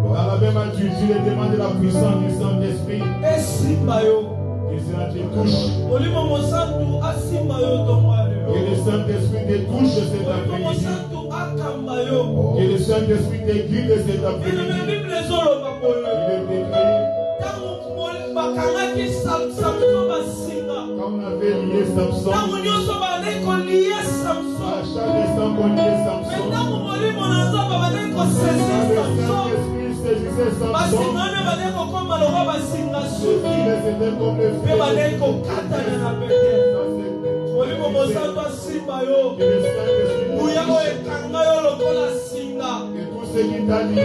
Dans la même attitude, il demande la puissance du Saint-Esprit. Que cela te touche. Que le Saint-Esprit te touche cet après-midi. Que le Saint-Esprit te guide cet après-midi. Il est écrit. Quand on avait lié Samson, à chaque instant qu'on liait Samson, Saint-Esprit saisissait Samson, c'était comme le feu. Que tout ce qui t'a lié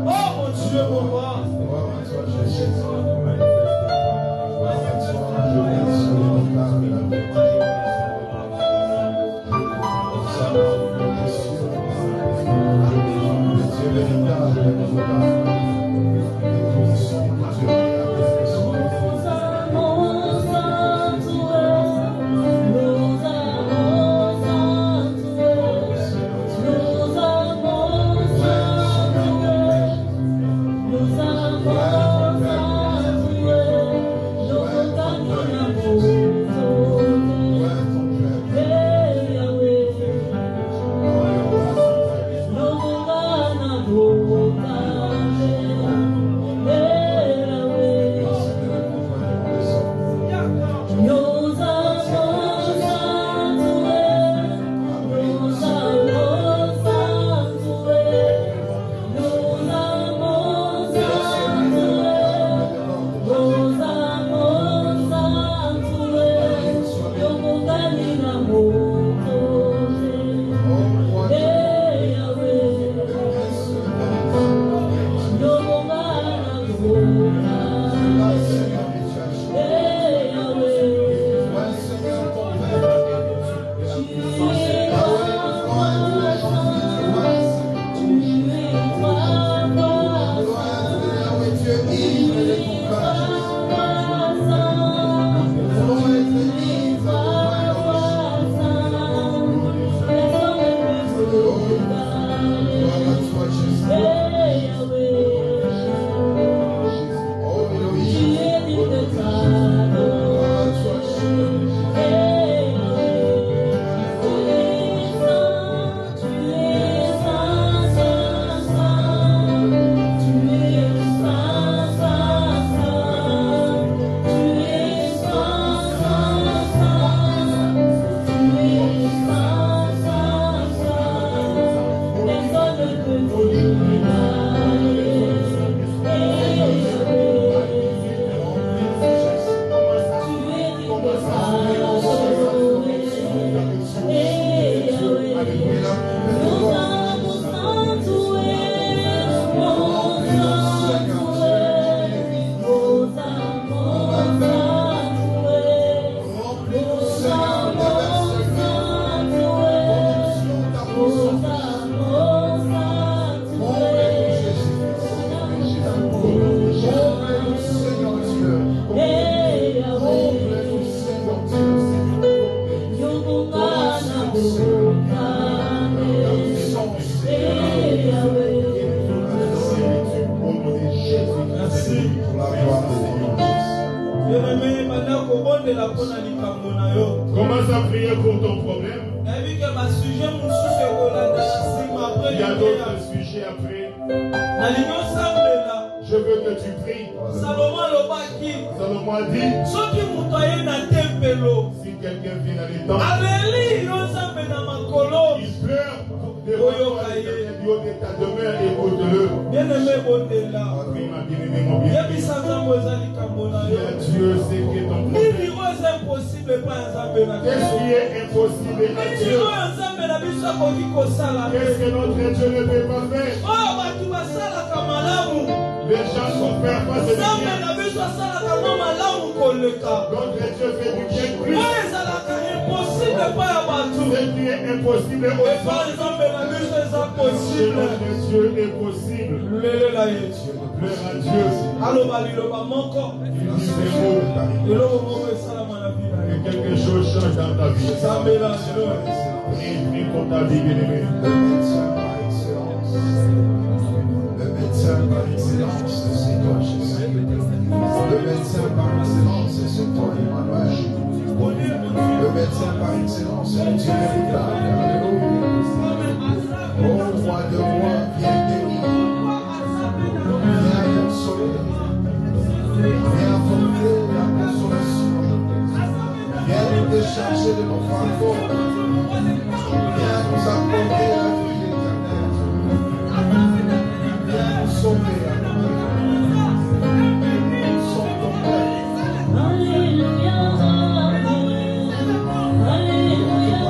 oh mon Dieu, mon roi. Commence à prier pour ton problème. Il y a d'autres sujets après. Je veux que tu pries. Salomon a dit, si quelqu'un vient dans les temps, il pleure devant du haut de ta demeure, écoute-le. Prie, ma bien-aimée, mon bien-aimé. Dieu, c'est qui est ton problème. Qu'est-ce qui est impossible à Dieu? Qu'est-ce que notre Dieu ne peut pas faire? Les gens sont faits face à Dieu. Notre Dieu fait du bien plus. Ce qui est impossible aux hommes, chez notre Dieu est possible. Gloire à Dieu. Il dit des mots. Et quelque chose change dans ta vie. Prie pour ta vie, bien-aimé. Le médecin par excellence, c'est toi, Jésus. Le médecin par excellence, c'est toi, Emmanuel. Le médecin par excellence, c'est Dieu véritable. Alléluia. Oh, roi de roi, viens guérir. Viens consoler. Viens apporter la consolation. Viens nous décharger de nos fardeaux. Viens nous apporter la vie éternelle. Viens nous sauver. Nous sommes ton Père. Alléluia, Alléluia,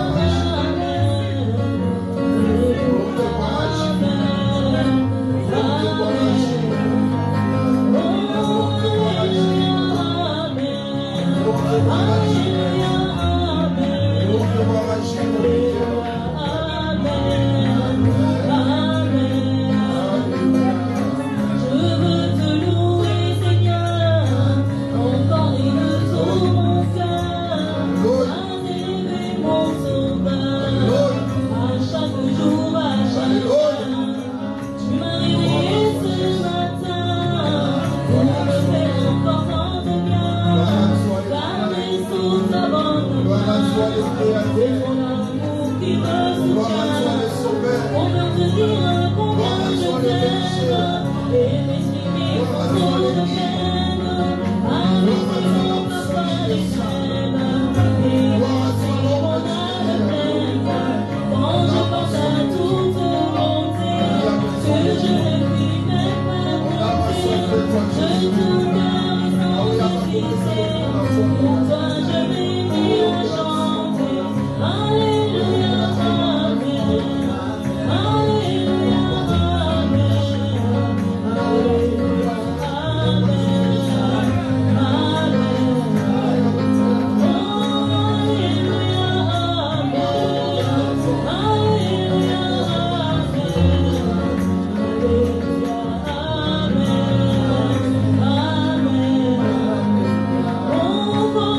Oh,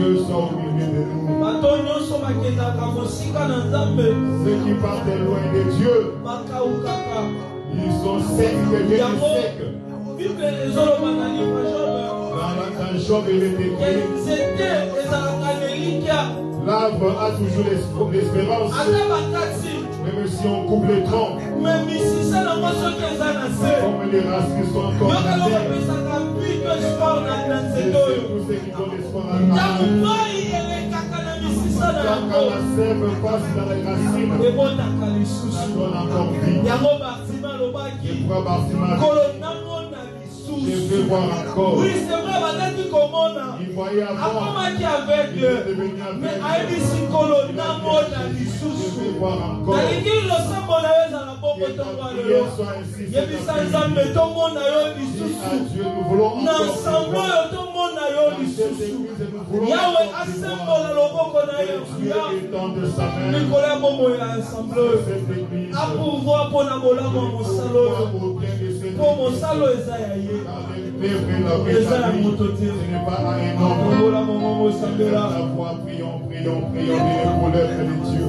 Dieu soit au milieu de nous. Ceux qui partent loin de Dieu, ils sont secs, ils deviennent secs. Dans Job, il est écrit, l'arbre a toujours l'espérance. Même si on coupe les troncs, comme les racines sont encore dans la terre, c'est tous ceux qui donnent espoir à la quand la sève passe dans les racines, elle donne encore vie. Je crois Bartimée, je veux voir encore. Oui, c'est vrai, Il voyait avant, il est devenu mais aveugle. Je veux voir encore. Que ta prière soit ainsi cet après-midi. Dis à Dieu, nous voulons encore te voir. Dans cette église, nous voulons encore te voir. Que Dieu étende sa main sur cette église. Pour voir au bien de cette église. Ce n'est pas à un homme. C'est la voix, prions, prions, prions, pour l'œuvre de Dieu.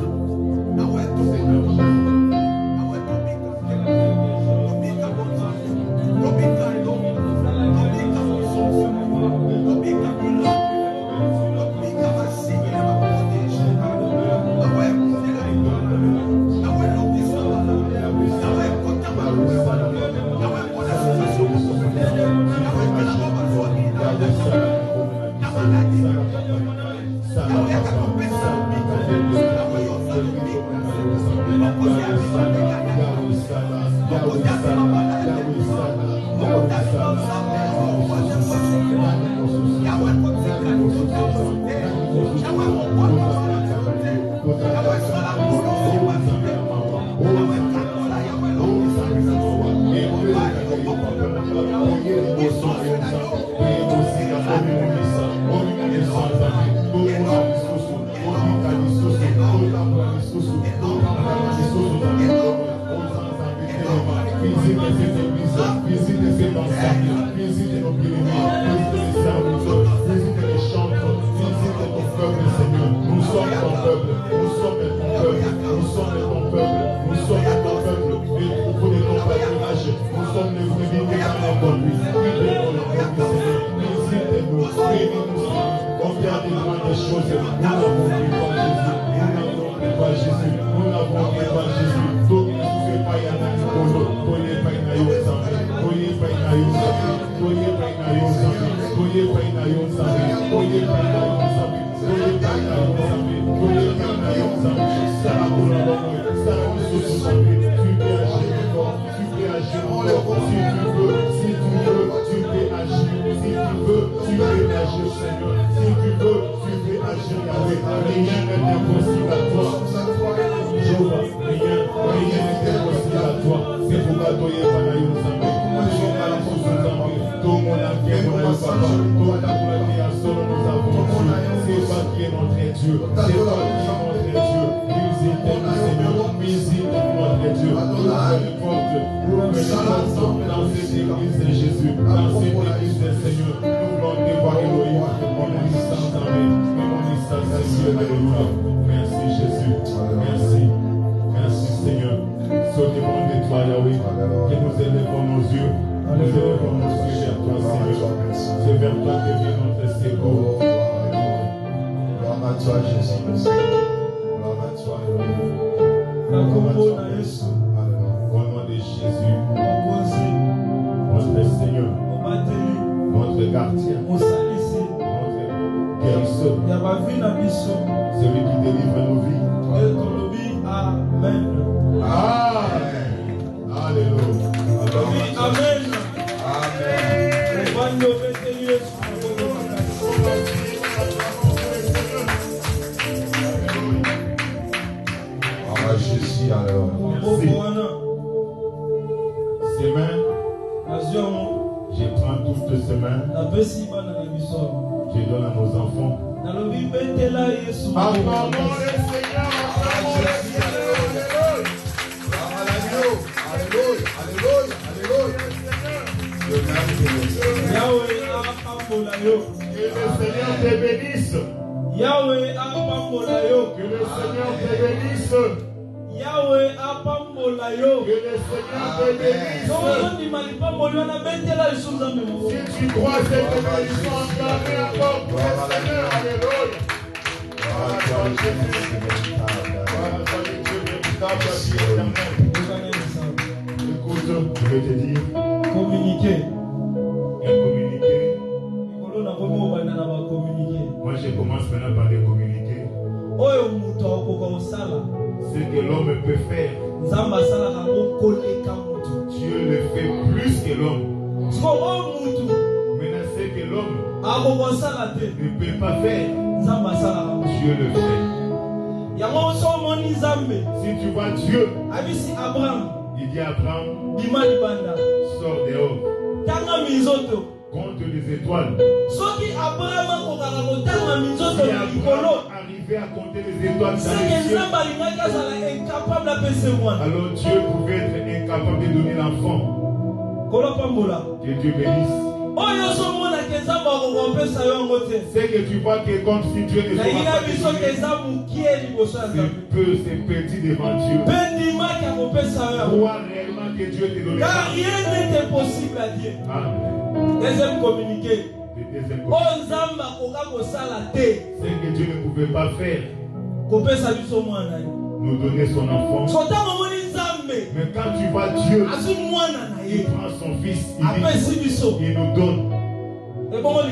le Seigneur te bénisse. Yahweh apambola yo. Que le Seigneur te bénisse. Yahweh apambola yo. Que le Seigneur te bénisse. Si tu crois cette bénédiction, acclamez encore pour le Seigneur. Alléluia. Écoute, je vais te dire. Communiquer. Et communiquer. Moi, je commence maintenant par les communiquer. Ce que l'homme peut faire, Dieu le fait plus que l'homme. Maintenant, ce que l'homme ne peut pas faire, Dieu le fait. Si tu vois Dieu, il dit à Abraham, sors dehors, compte les étoiles. Si Abraham arrivait à compter les étoiles dans les cieux, alors Dieu pouvait être incapable de donner l'enfant. Que Dieu bénisse. C'est que tu vois que comme si Dieu ne soit pas c'est petit devant Dieu. Crois réellement que Dieu te donne. Car rien n'était possible à Dieu. Amen. Deuxième communiqué. C'est que Dieu ne pouvait pas faire. Nous donner son enfant. Mais quand tu vois Dieu, il prend son fils, il nous donne. Alors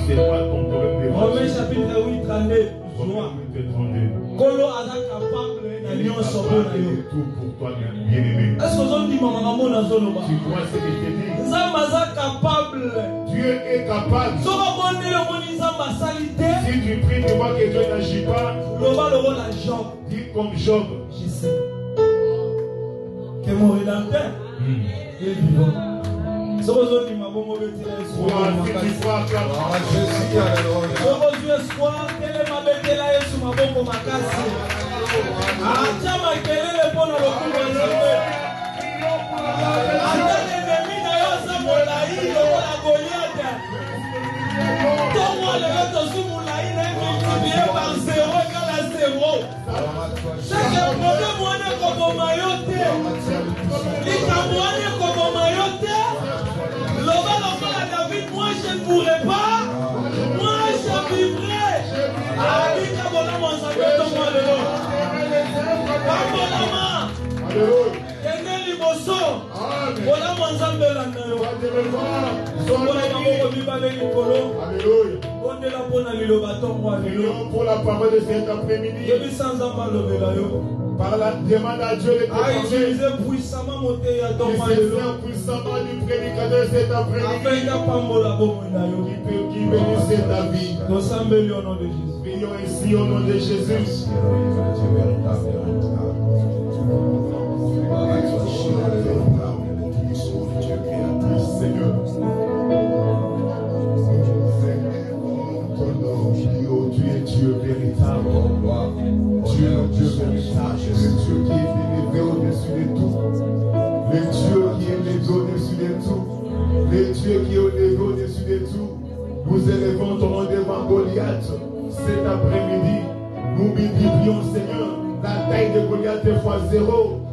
c'est pas ton problème de Romains chapitre 8, 32. Kolo aza capable na nyonso mpona yo. Tout pour toi, bien-aimé. Est-ce que ozondima makambo nazoloba? Tu crois ce que je te dis? Nzambe aza capable. Dieu est capable. Soko bondeli omoni Nzambe asali te. Si tu pries, tu vois que Dieu n'agit pas. Loba lokola Job. Dis comme Job. Je sais que mon rédempteur est vivant. Soko ozondima bongo betela Yesu. Si tu crois, acclame Jésus, alléluia. Soko ozwi espoir telema betela Yesu maboko makasi. Atia makelele mpona lokumu ya Nzambe. Ata l'ennemi na yo aza molai lokola Goliath. Ntongo lelo tozwi molai na ye multiplié par 0 égale à 0. Chaque problème wana ekoboma yo te. Likambo wana ekoboma yo te. Loba lokola David, moi je ne mourrai pas. Moi je vivrai. Abika bolamo Nzambe ntongo lelo. Pambolama. Kende liboso. Bolamo Nzambe landa yo. Sokola maboko mibale likolo. Bondela mpona liloba ntongo lelo. Prions pour la parole de cet après-midi. Yebisa Nzambe alobela yo. Par la demande à Dieu de te parler. Utiliser puissamment mon thé à ton Qui se sert puissamment du prédicateur cet après-midi. Qui bénisse ta vie. Nous sommes au nom de Jésus. Prions ici au nom de Jésus. Seigneur. Tu es Dieu véritable. Dieu véritable. Le Dieu qui est élevé au-dessus de tout. Le Dieu qui est élevé au-dessus de tout. Le Dieu qui est élevé au-dessus de tout. Nous élevons ton nom devant Goliath cet après-midi. Nous multiplions, Seigneur, la taille de Goliath est fois 0.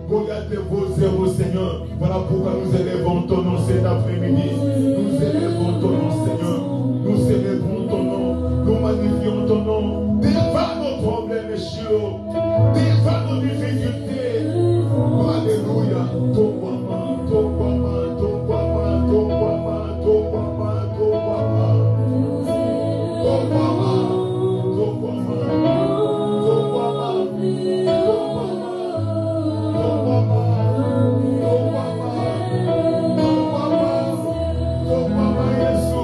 Goliath vaut 0, Seigneur. Voilà pourquoi nous élevons ton nom cet après-midi. Nous élevons ton nom, Seigneur. Nous élevons ton nom. Nous magnifions ton nom. Défends nos problèmes, Chilo. Défends nos difficultés. Alléluia. Tokwama, tokwama, tokwama, tokwama, tokwama, tokwama. Tokwama, tokwama, tokwama, tokwama, tokwama, tokwama, tokwama, Yesu.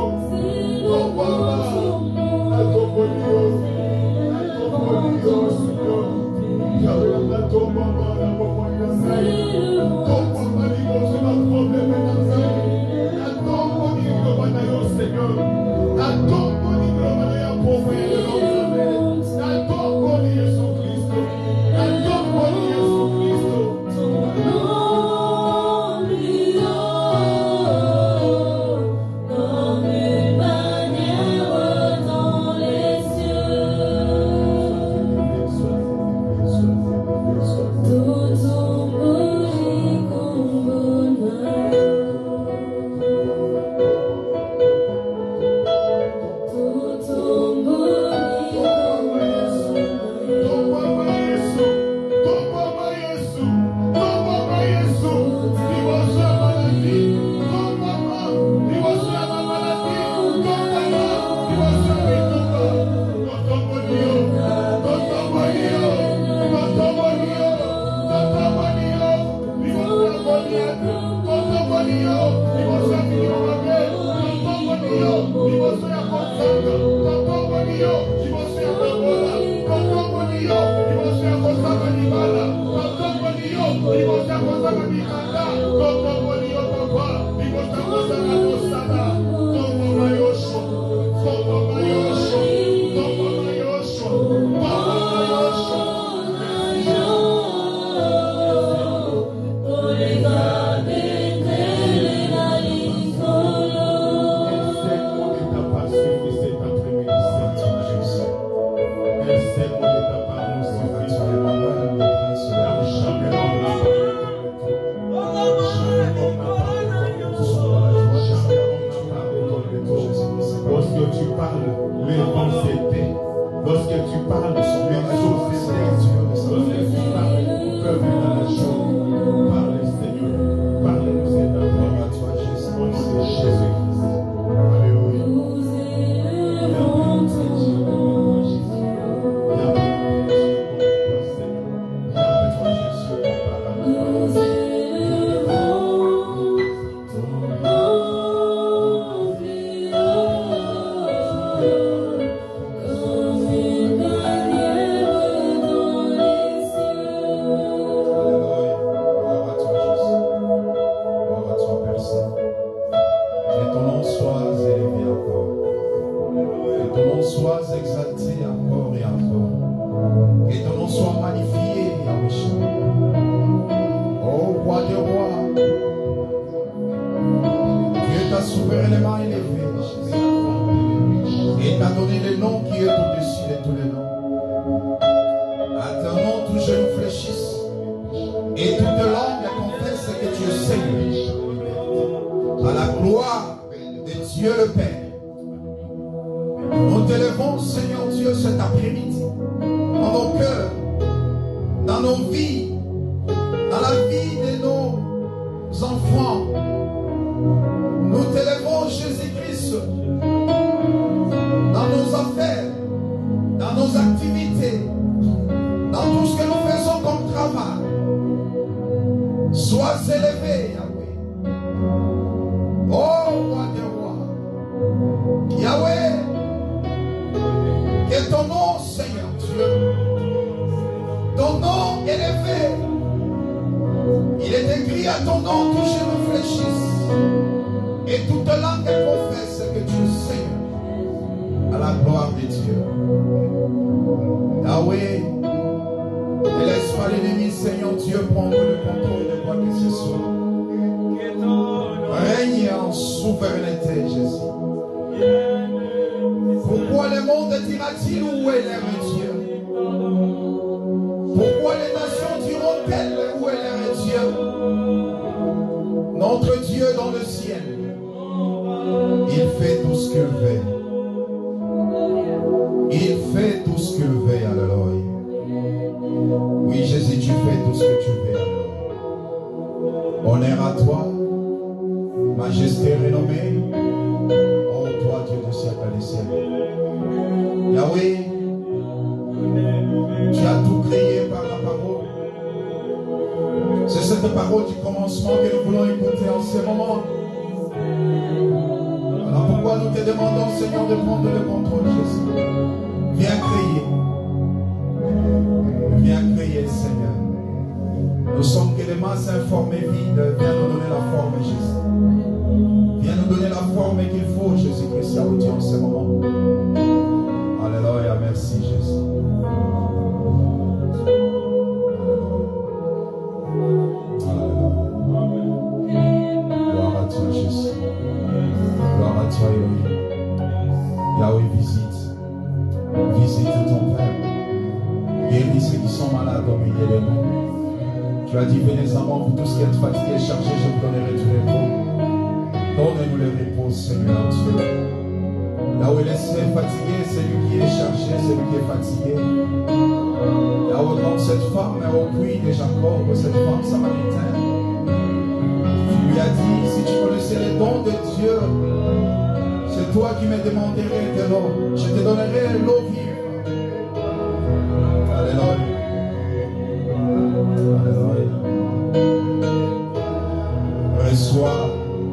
Reçois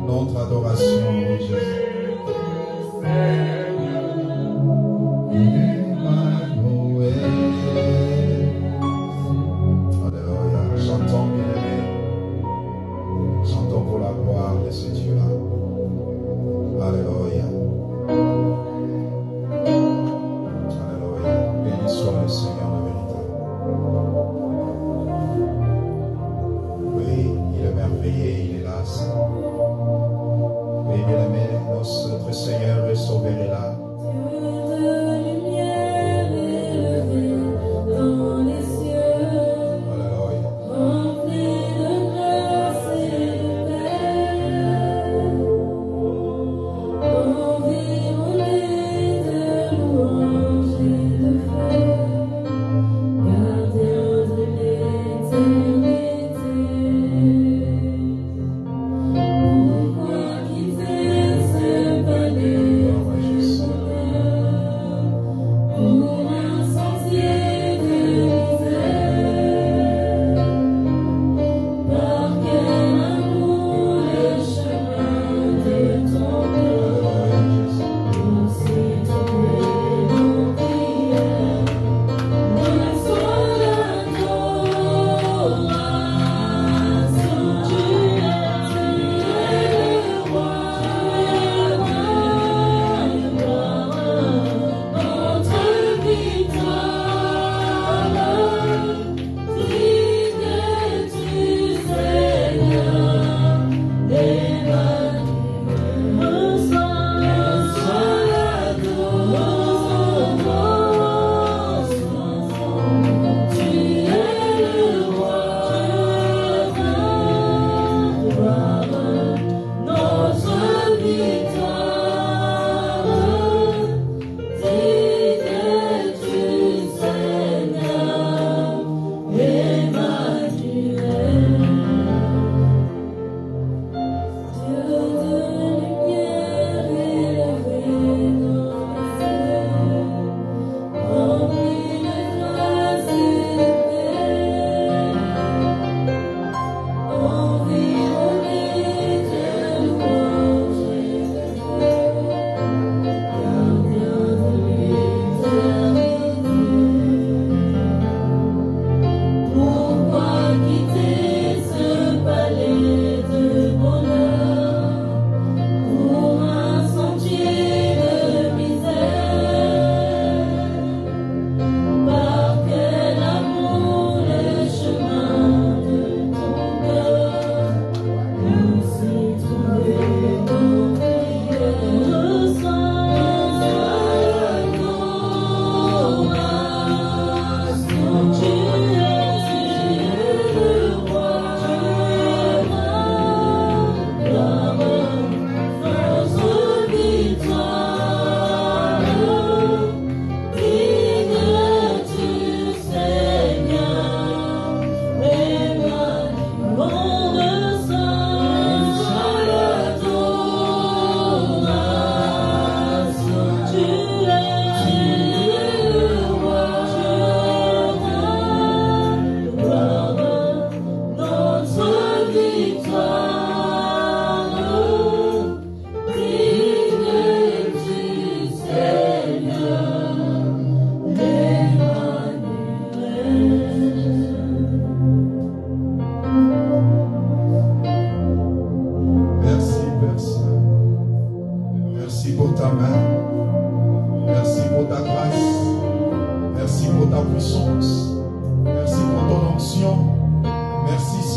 notre adoration, oui Jésus.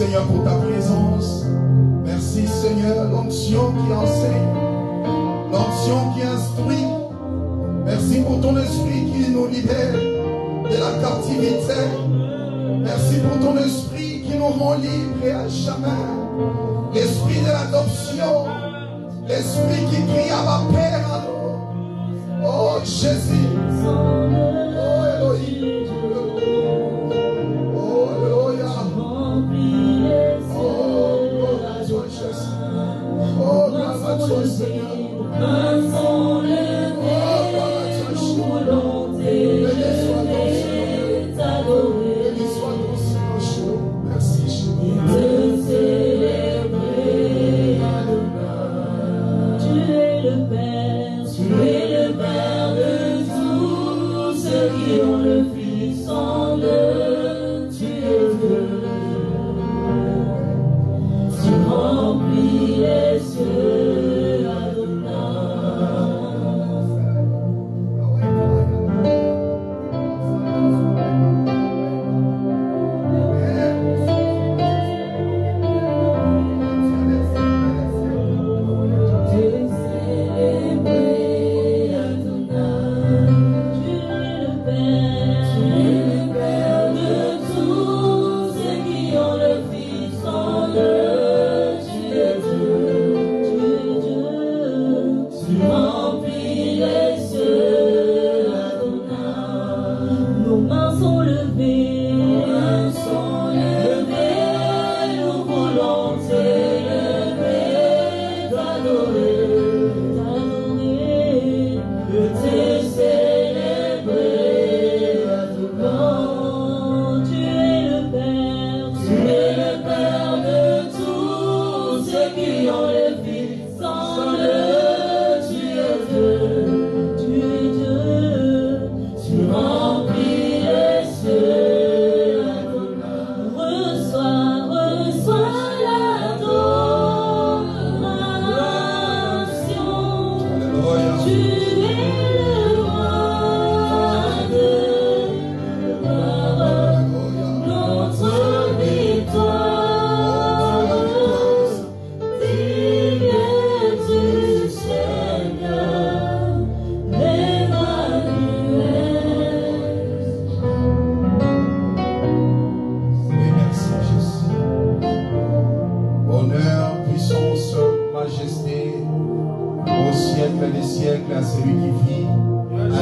Seigneur pour ta présence. Merci Seigneur, l'onction qui enseigne, l'onction qui instruit. Merci pour ton esprit qui nous libère de la captivité. Merci pour ton esprit qui nous rend libres et à jamais. L'esprit de l'adoption, l'esprit qui crie à ma Père à nous. Oh Jésus, oh Elohim, oh Elohim, oh gloire à toi Jésus, oh gloire à toi Seigneur, oh gloire à toi Jésus, béni soit ton Seigneur, béni soit ton Seigneur, merci Jésus. Tu es le Père de tous.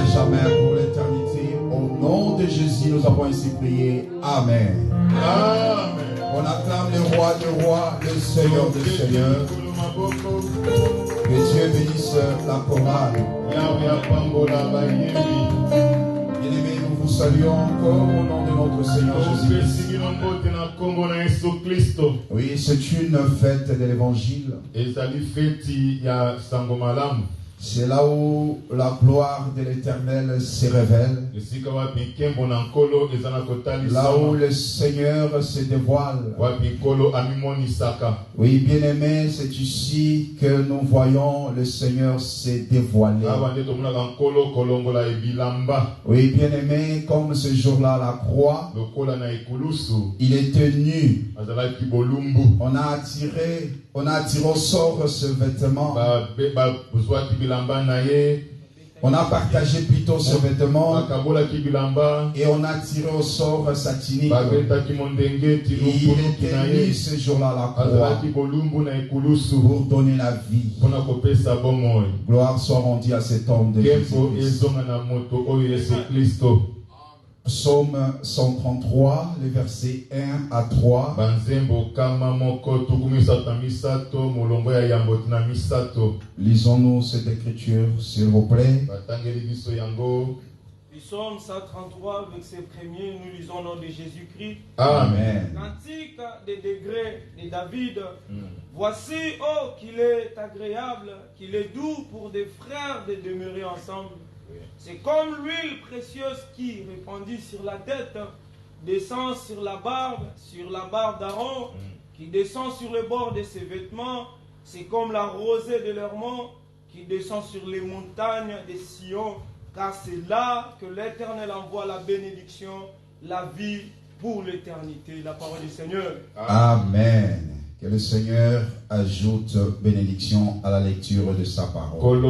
jamais, pour l'éternité. Au nom de Jésus, nous avons ainsi prié. Amen. Amen. On acclame le roi des rois, le Seigneur des seigneurs. Que Dieu bénisse la chorale. Bien-aimés, nous vous saluons encore au nom de notre Seigneur Jésus-Christ. Oui, c'est une fête de l'évangile. C'est là où la gloire de l'Éternel se révèle. Là où le Seigneur se dévoile. Oui, bien-aimés, c'est ici que nous voyons le Seigneur se dévoiler. Oui, bien-aimés, comme ce jour-là à la croix, il était nu. On a attiré au sort ce vêtement. On a partagé plutôt ce vêtement et on a tiré au sort sa tunique. Il était mis ce jour-là à la croix pour donner la vie. Gloire soit rendue à cet homme de Jésus-Christ. Psaume 133, les versets 1 à 3. Lisons-nous cette écriture, s'il vous plaît. Psaume 133, verset 1er, nous lisons au nom de Jésus-Christ. Amen. Cantique des degrés de David. Voici, oh, qu'il est agréable, qu'il est doux pour des frères de demeurer ensemble. C'est comme l'huile précieuse qui, répandue sur la tête, descend sur la barbe d'Aaron, qui descend sur le bord de ses vêtements. C'est comme la rosée de l'Hermon qui descend sur les montagnes de Sion, car c'est là que l'Éternel envoie la bénédiction, la vie pour l'éternité. La parole du Seigneur. Amen. Que le Seigneur ajoute bénédiction à la lecture de sa parole.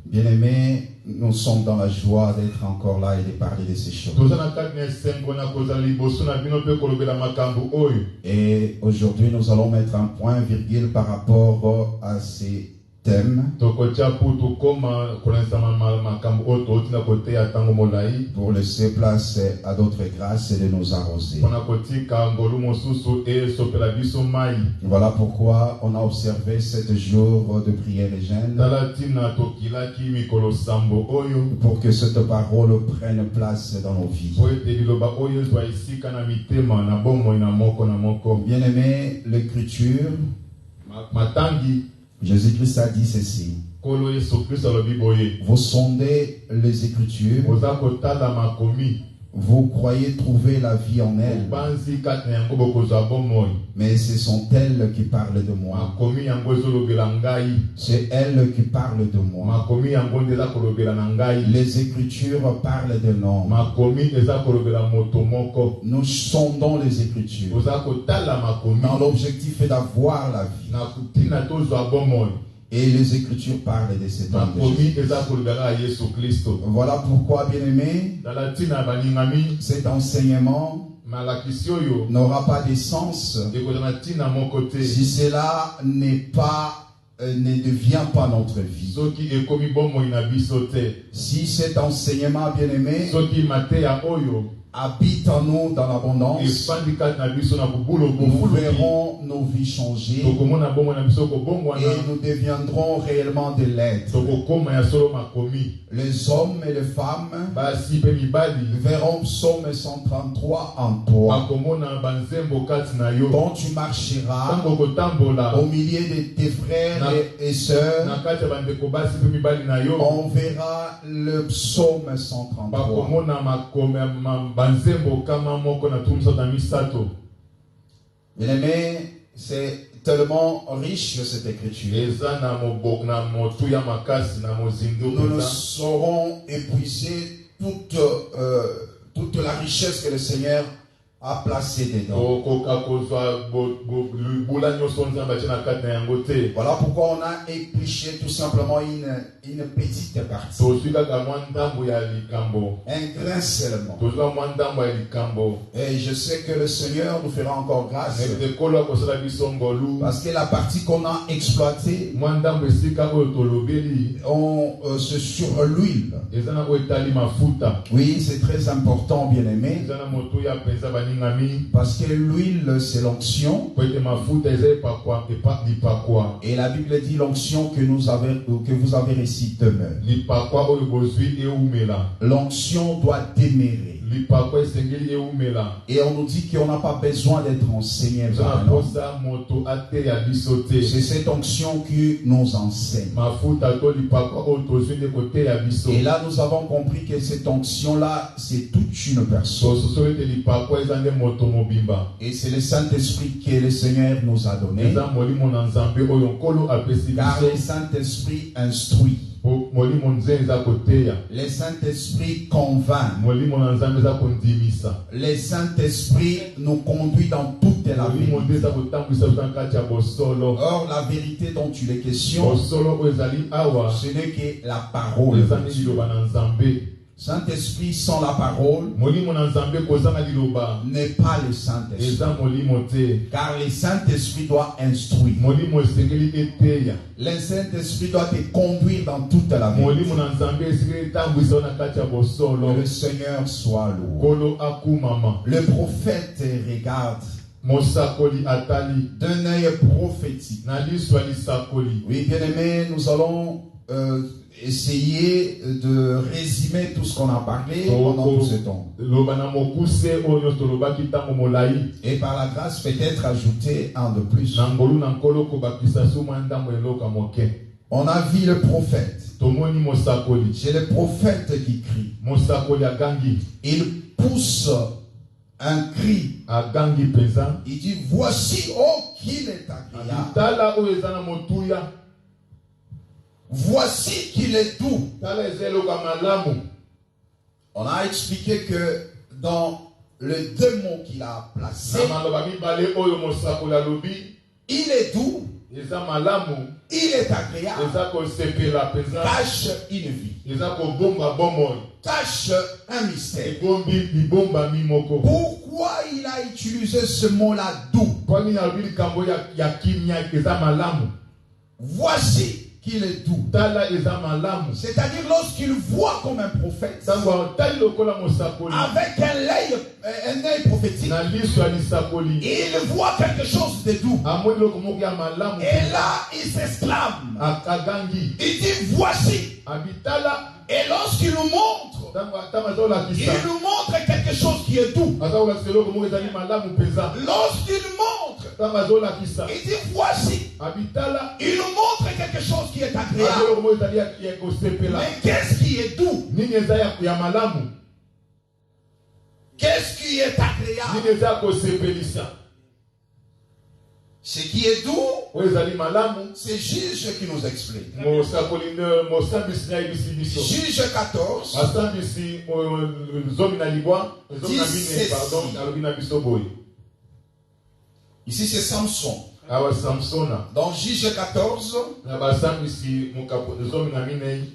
Bien-aimés, nous sommes dans la joie d'être encore là et de parler de ces choses. Et aujourd'hui, nous allons mettre un point virgule par rapport à ces thèmes. Pour laisser place à d'autres grâces et de nous arroser. Voilà pourquoi on a observé 7 jours de prière et jeûne. Pour que cette parole prenne place dans nos vies. Bien-aimés, l'écriture, Jésus-Christ a dit ceci. Vous sondez les Écritures. Vous croyez trouver la vie en elles. Mais ce sont elles qui parlent de moi. C'est elles qui parlent de moi. Les Écritures parlent de l'homme. Nous sondons les Écritures dans l'objectif d'avoir la vie. Et les Écritures parlent de cet homme de Jésus. Voilà pourquoi, bien-aimés, cet enseignement n'aura pas de sens si cela ne devient pas notre vie. Si cet enseignement, bien-aimé, habite en nous dans l'abondance, nous verrons nos vies changer et nous deviendrons réellement de l'être. Les hommes et les femmes verront Psaume 133 en toi, dont tu marcheras au milieu de tes frères et sœurs. On verra le Psaume 133. Bien-aimés, c'est tellement riche cette écriture. Nous ne saurons épuiser toute la richesse que le Seigneur à placer dedans. Voilà pourquoi on a épluché tout simplement une petite partie. Un grain seulement. Et je sais que le Seigneur nous fera encore grâce. Parce que la partie qu'on a exploitée, c'est sur l'huile. Oui, c'est très important, bien aimé. Parce que l'huile, c'est l'onction. Et la Bible dit l'onction que vous avez reçue demeure. L'onction doit demeurer. Et on nous dit qu'on n'a pas besoin d'être enseigné. C'est cette onction qui nous enseigne. Et là, nous avons compris que cette onction-là, c'est toute une personne. Et c'est le Saint-Esprit que le Seigneur nous a donné. Car le Saint-Esprit instruit. Le Saint-Esprit convainc. Le Saint-Esprit nous conduit dans toute la vérité. Or, la vérité dont il est question, ce n'est que la parole de Dieu. Saint-Esprit sans la parole n'est pas le Saint-Esprit. Car le Saint-Esprit doit instruire. Le Saint-Esprit doit te conduire dans toute la vérité. Que le Seigneur soit loué. Le prophète regarde d'un œil prophétique. Oui, bien aimé, nous allons essayer de résumer tout ce qu'on a parlé pendant tout ce temps. Et par la grâce, peut-être ajouter un de plus. On a vu le prophète. C'est le prophète qui crie. Il pousse un cri. Il dit, voici, oh, qu'il est agréable. Voici qu'il est doux. On a expliqué que dans les deux mots qu'il a placés, il est doux, il est agréable, cache une vie, cache un mystère. Pourquoi il a utilisé ce mot-là doux? Voici qu'il est doux. C'est-à-dire lorsqu'il voit comme un prophète avec un œil prophétique, il voit quelque chose de doux. Et là, il s'exclame. Il dit voici. Et lorsqu'il nous montre, il nous montre quelque chose qui est doux. Lorsqu'il montre, il dit voici. Il nous montre quelque chose qui est agréable. Mais qu'est-ce qui est doux? Qu'est-ce qui est agréable? Ce qui est doux, c'est Juge qui nous explique. Juge 14. Ici c'est Samson. Dans Juge 14,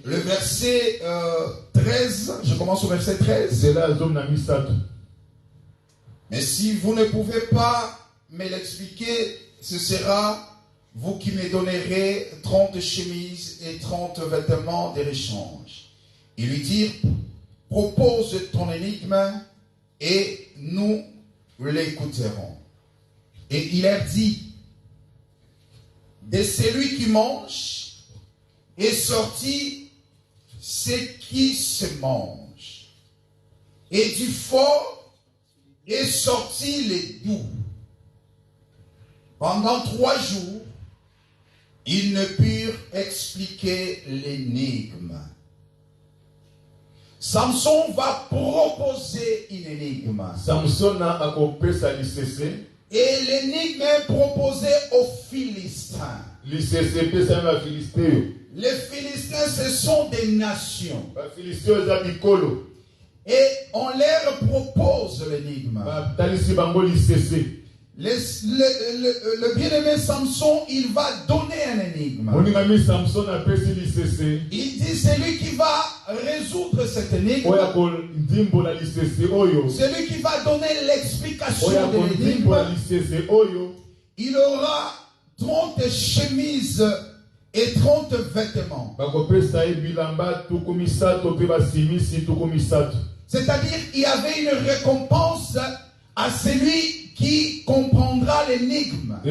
le verset 13, je commence au verset 13. Mais si vous ne pouvez pas me l'expliquer, ce sera vous qui me donnerez 30 chemises et 30 vêtements de rechange. Il lui dit, propose ton énigme et nous l'écouterons. Et il leur dit, de celui qui mange est sorti ce qui se mange. Et du fort est sorti les doux. Pendant 3 jours, ils ne purent expliquer l'énigme. Samson va proposer une énigme. Et l'énigme est proposée aux Philistins. Les Philistins, ce sont des nations. et on leur propose l'énigme. Le bien-aimé Samson, il va donner un énigme. Il dit c'est lui qui va résoudre cette énigme. C'est lui qui va donner l'explication de l'énigme. Il aura 30 chemises et 30 vêtements. C'est-à-dire il y avait une récompense à celui qui comprendra l'énigme. À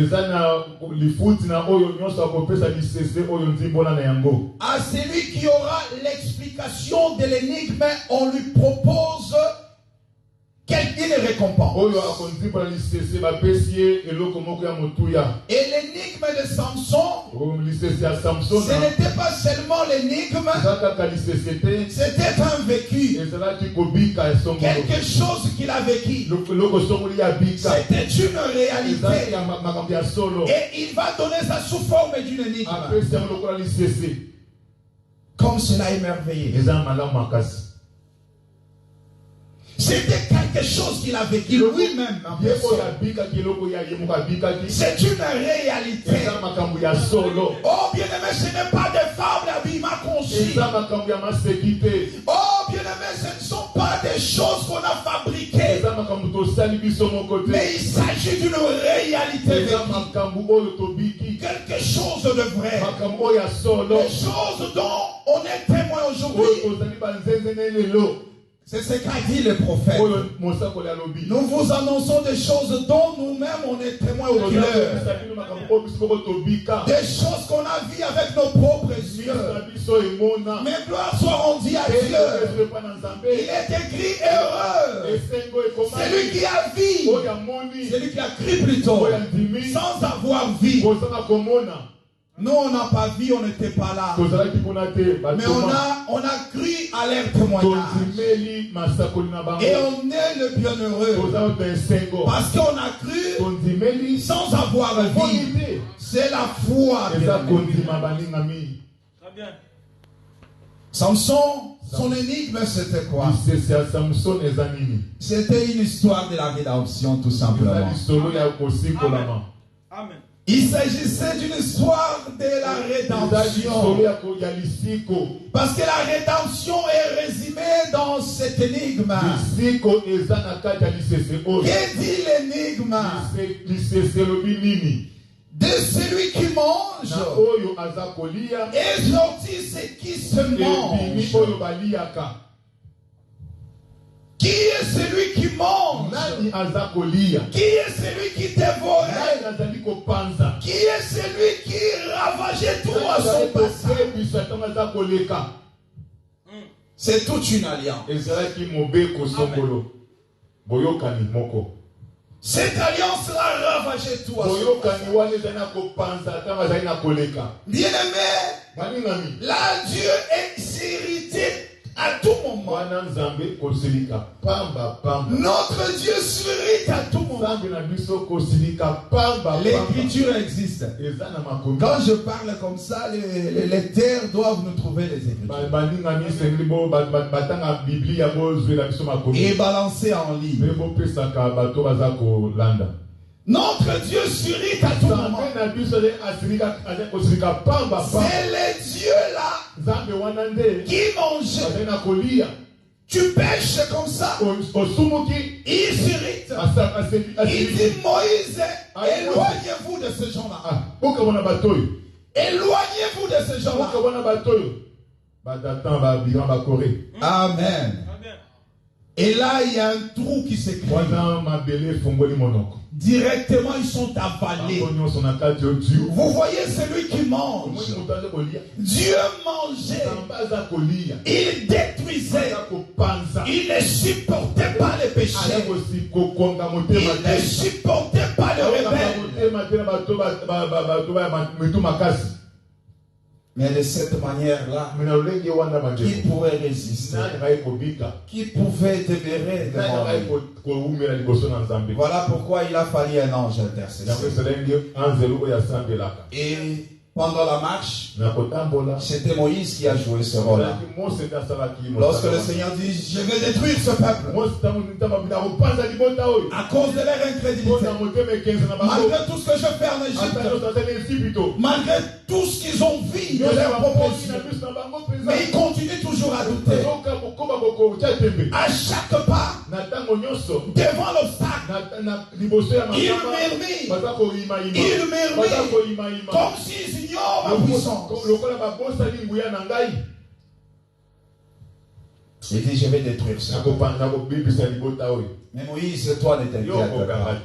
celui qui aura l'explication de l'énigme, on lui propose une récompense. Et l'énigme de Samson, ce n'était pas seulement l'énigme, c'était un vécu. Quelque chose qu'il a vécu. C'était une réalité. Et il va donner ça sous forme d'une énigme. Comme cela est merveilleux. C'était quelque chose qu'il a vécu lui-même. C'est une réalité. Oh bien-aimé, ce n'est pas des fables d'habillement conçu. Oh bien-aimé, ce ne sont pas des choses qu'on a fabriquées. Mais il s'agit d'une réalité vécue. Quelque chose de vrai. Des choses dont on est témoin aujourd'hui. C'est ce qu'a dit le prophète. Nous vous annonçons des choses dont nous-mêmes on est témoins oculaires. Des choses qu'on a vues avec nos propres yeux. Mais gloire soit rendue à Dieu. Il est écrit heureux. C'est lui qui a vu. C'est lui qui a cru plutôt. Sans avoir vu. Nous, on n'a pas vu, on n'était pas là. Mais on a cru à leur témoignage. Et on est le bienheureux. Parce qu'on a cru sans avoir vu. C'est la foi. Samson, son énigme, c'était quoi? C'était une histoire de la rédemption, tout simplement. Amen. Il s'agissait d'une histoire de la rédemption. Parce que la rédemption est résumée dans cette énigme. Qu'est dit l'énigme? De celui qui mange et sorti ce qui se mange. Qui est celui qui mange? Qui est celui qui dévorait? Qui est celui qui ravageait tout à son passage? C'est toute une alliance. Cette alliance a ravagé tout à son passage. Bien-aimé, là Dieu est irrité à tout moment. Notre Dieu s'irrite à tout moment. L'écriture existe. Quand je parle comme ça, les lecteurs doivent nous trouver les écritures et balancer en ligne. Notre Dieu s'irrite à tout moment. C'est le Dieu là qui mange. Tu pêches comme ça. Il s'irrite. Il dit Moïse, éloignez-vous de ces gens-là. Éloignez-vous de ces gens-là. Amen. Et là, il y a un trou qui s'écrit. Directement, ils sont avalés. Vous voyez celui qui mange. Dieu mangeait. Il détruisait. Il ne supportait pas les péchés. Il ne supportait pas les rebelles. Mais de cette manière-là, qui pourrait résister? Qui pouvait demeurer devant lui? Voilà pourquoi il a fallu un ange intercesseur. Et Pendant la marche, c'était Moïse qui a joué ce rôle-là. Lorsque le Seigneur dit, je vais détruire ce peuple à cause de leur incrédulité, malgré tout ce que je fais en Égypte, malgré tout ce qu'ils ont vu de leur proposition, mais ils continuent toujours à douter. À chaque pas, devant l'obstacle, ils murmurent comme s'ils ignorent ma puissance. Il dit, je vais détruire ça. Mais Moïse, toi ne t'inquiète pas.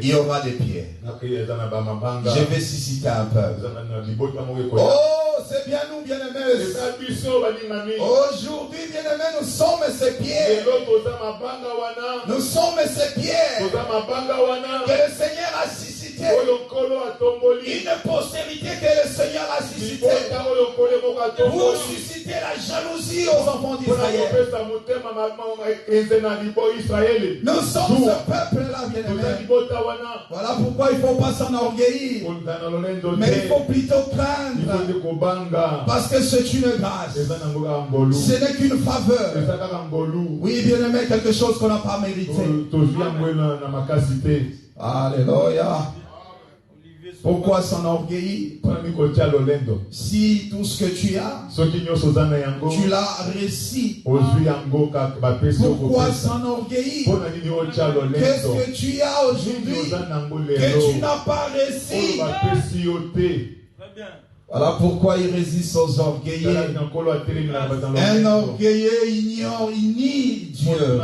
Il y aura des pierres. Je vais susciter un peuple. Oh, c'est bien nous, bien-aimés. Aujourd'hui, bien-aimés, nous sommes ces pierres. Nous sommes ces pierres que le Seigneur a suscité. Une postérité que le Seigneur a suscité pour susciter la jalousie aux enfants d'Israël. Nous sommes ce peuple-là, bien-aimé. Voilà pourquoi il ne faut pas s'enorgueillir, mais il faut plutôt craindre, parce que c'est une grâce. Ce n'est qu'une faveur. Oui, bien-aimé, quelque chose qu'on n'a pas mérité. Alléluia. Pourquoi s'enorgueillir? Si tout ce que tu as, tu l'as réussi. Pourquoi s'enorgueillir? Qu'est-ce que tu as aujourd'hui que tu n'as pas réussi? Voilà pourquoi il résiste aux orgueilleux. Un orgueilleux ignore, il nie Dieu.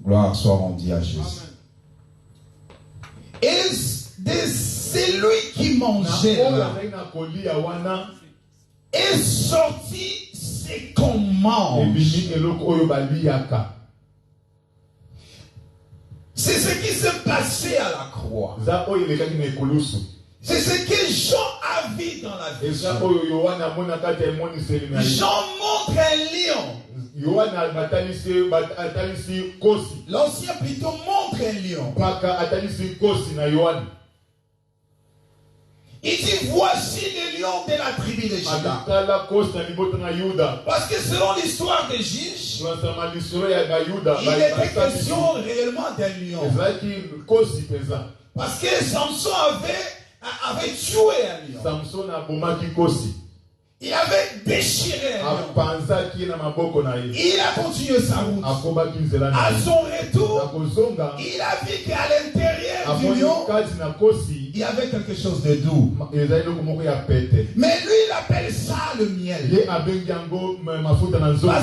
Gloire soit rendue à Jésus. Et c'est lui qui mangeait là est sorti, c'est qu'on mange. C'est ce qui s'est passé à la croix. C'est ce que Jean a vu dans la vision. Jean montre un lion. L'ancien plutôt montre un lion. Il dit, voici les lions de la tribu de Juda. Parce que selon l'histoire des juges, il était question réellement d'un lion. Parce que Samson avait tué un lion. Il avait déchiré un lion. Il a continué sa route. À son retour, il a vu qu'à l'intérieur du lion, il y avait quelque chose de doux. Mais lui, il appelle ça le miel. Parce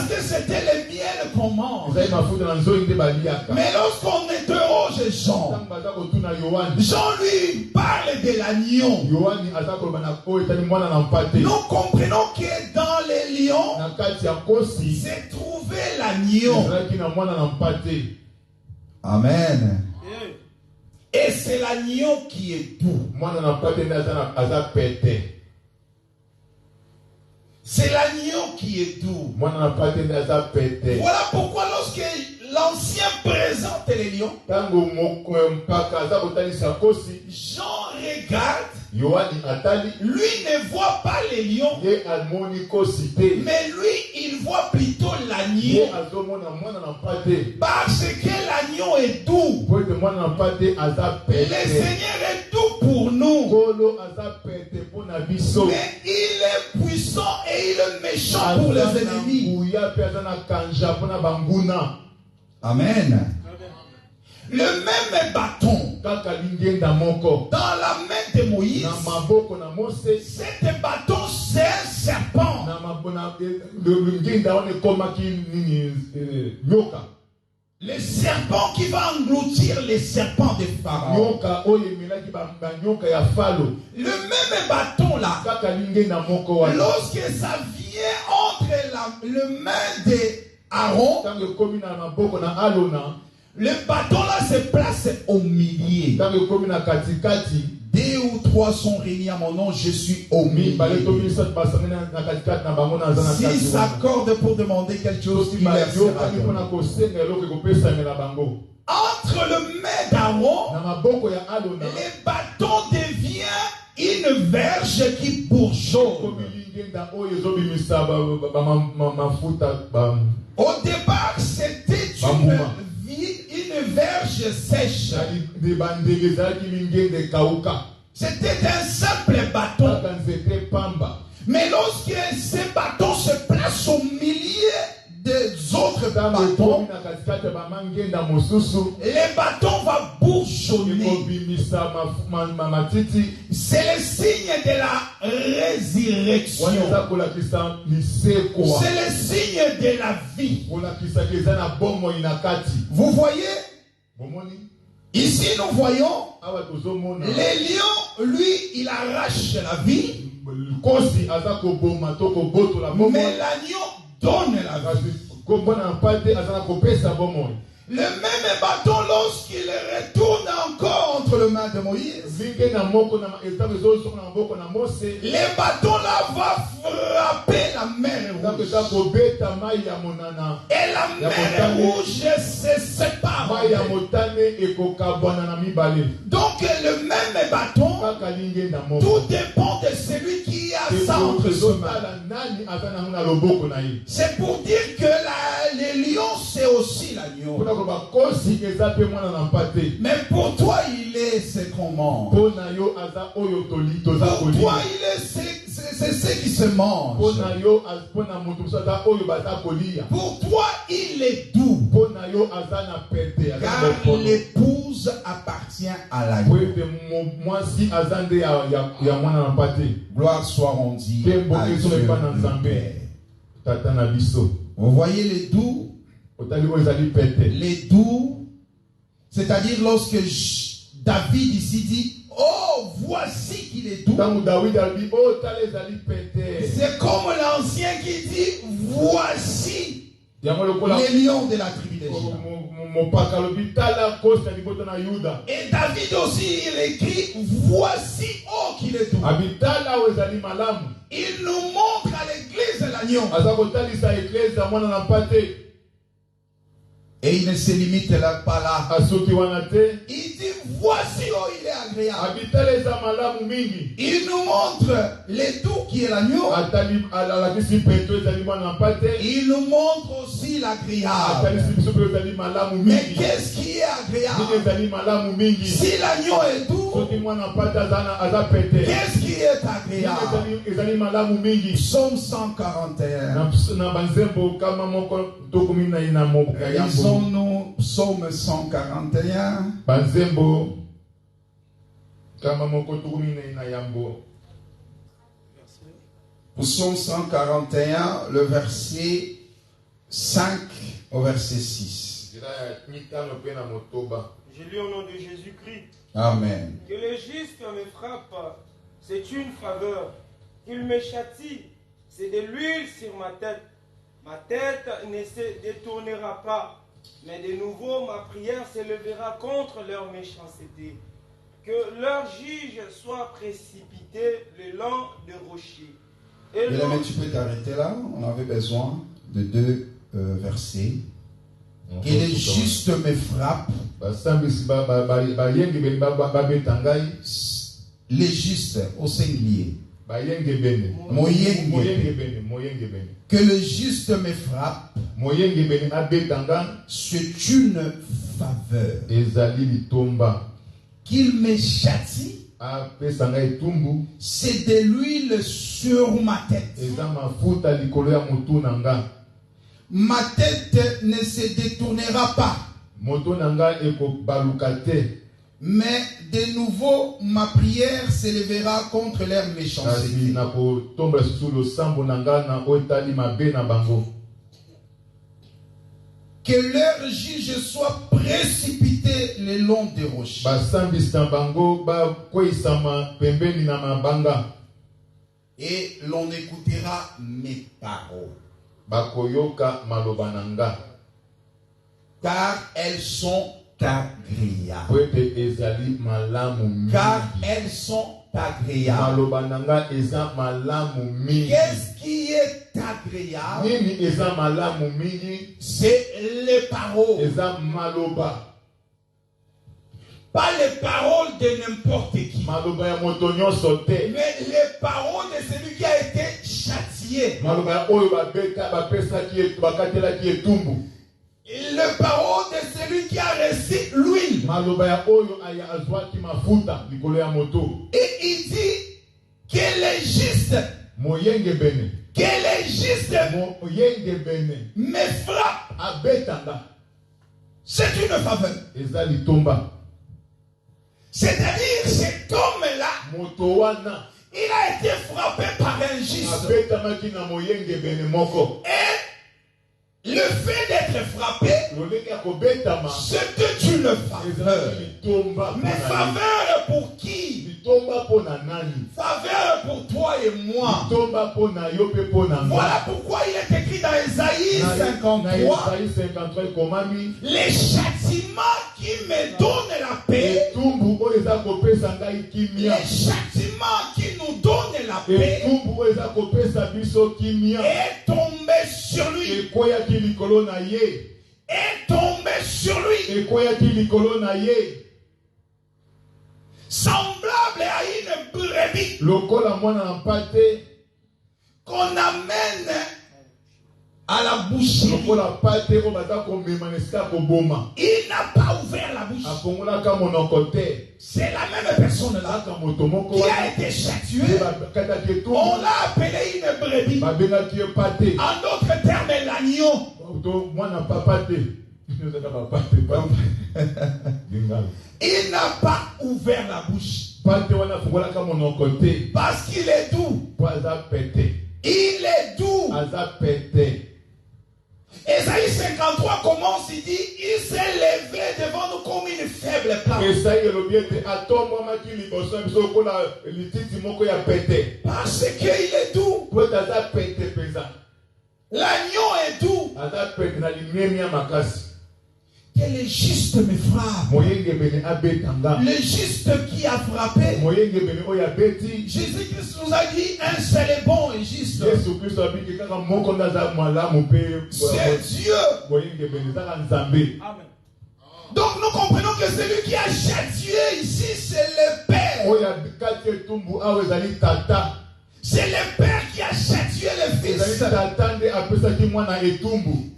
que c'était le miel qu'on mange. Mais lorsqu'on interroge Jean, Jean lui parle de l'agneau. Nous comprenons que dans les lions, c'est trouvé l'agneau. Amen. Et c'est l'agneau qui est doux. C'est l'agneau qui est doux. Voilà pourquoi lorsque l'ancien présente les lions, Jean regarde. Lui ne voit pas les lions, mais lui il voit plutôt l'agneau, parce que l'agneau est doux. Le Seigneur est doux pour nous, mais il est puissant et il est méchant pour les ennemis. Amen. Le même bâton dans la main de Moïse, cet bâton c'est un serpent. Le serpent qui va engloutir les serpents de Pharaon. Le même bâton là, lorsque ça vient entre le main d'Aaron, le bâton là se place au milieu. 2 ou 3 sont réunis à mon nom, je suis au milieu. S'ils s'accordent pour demander quelque chose, il leur sera donné. entre le main d'Aaron, les bâtons deviennent une verge qui bourgeonne. Au départ, c'était une verge sèche. C'était un simple bâton. Mais lorsque ces bâtons se placent au milieu des autres bâtons, les bâtons vont bourgeonner. C'est le signe de la résurrection. C'est le signe de la vie. Vous voyez? Ici nous voyons les lions, lui, il arrache la vie. Mais l'agneau donne la vie. Le même bâton, lorsqu'il retourne encore entre les mains de Moïse, les bâtons là vont frapper la mer rouge. Et la mer rouge se sépare. Donc le même bâton, tout dépend de celui qui a ça entre ses mains. C'est pour dire que les lions, c'est aussi l'agneau. Mais pour toi, il est ce qu'on mange. Pour toi, il est ce qui se mange. Pour toi, il est doux. Car l'épouse appartient à l'agneau. Gloire soit rendue à Dieu le Père. Vous voyez les doux? Les doux, c'est-à-dire lorsque David ici dit, oh, voici qu'il est doux. C'est comme l'ancien qui dit, voici les lions de la tribu de Juda. Et David aussi, il écrit, voici, oh, qu'il est doux. Il nous montre à l'église l'agneau. Et il ne se limite là, pas là. Il dit, voici où il est agréable. Il nous montre les doux qui est l'agneau. Il nous montre aussi l'agréable. Mais qu'est-ce qui est agréable? Si l'agneau est doux, qu'est-ce qui est agréable? Psaume 141. Lisons-nous Psaume 141. Psaume 141, le verset 5 au verset 6. Je lis au nom de Jésus-Christ. Amen. Que le juste me frappe, c'est une faveur. Qu'il me châtie, c'est de l'huile sur ma tête. Ma tête ne se détournera pas, mais de nouveau ma prière s'élèvera contre leur méchanceté. Que leur juge soit précipité le long des rochers. Mais tu peux t'arrêter là, on avait besoin de deux versets. Que les justes me frappent. Les justes au singulier. Que le juste me frappe, c'est une faveur. Qu'il me châtie, c'est de l'huile sur ma tête. Ma tête ne se détournera pas. Mais de nouveau, ma prière s'élèvera contre leur méchanceté. Que leur juge soit précipité le long des rochers. Et l'on écoutera mes paroles. Car elles sont agréables. Car elles sont agréables. Qu'est-ce qui est agréable? C'est les paroles. Pas les paroles de n'importe qui. Mais les paroles de celui qui a été châtié. Les paroles de celui qui a reçu l'huile. Et il dit qu'elle est juste. Qu'elle est juste. Me frappe. C'est une faveur. C'est-à-dire cet homme-là, il a été frappé par un juste. Et le fait d'être frappé, c'est une faveur. Mais faveur pour qui? Faveur pour toi et moi. Voilà pourquoi il est écrit dans Ésaïe 53. Les châtiments qui me donnent la paix, les châtiments qui nous donnent la paix, est tombé sur lui. Est tombé sur lui. Semblable à une brebis qu'on amène à la boucherie. Il n'a pas ouvert la bouche. C'est la même personne là qui a été châtiée. On l'a appelé une brebis. En d'autres termes, l'agneau. Il n'a pas ouvert la bouche. Parce qu'il est doux. Il est doux. Ésaïe 53 commence, il dit, il s'est levé devant nous comme une faible plante. Parce qu'il est doux. L'agneau est doux. Que le juste me frappe. Le juste qui a frappé. Jésus-Christ nous a dit un seul est bon et juste. C'est Dieu. Amen. Donc nous comprenons que celui qui a châtié ici, c'est le Père. C'est le Père qui a châtié le Fils.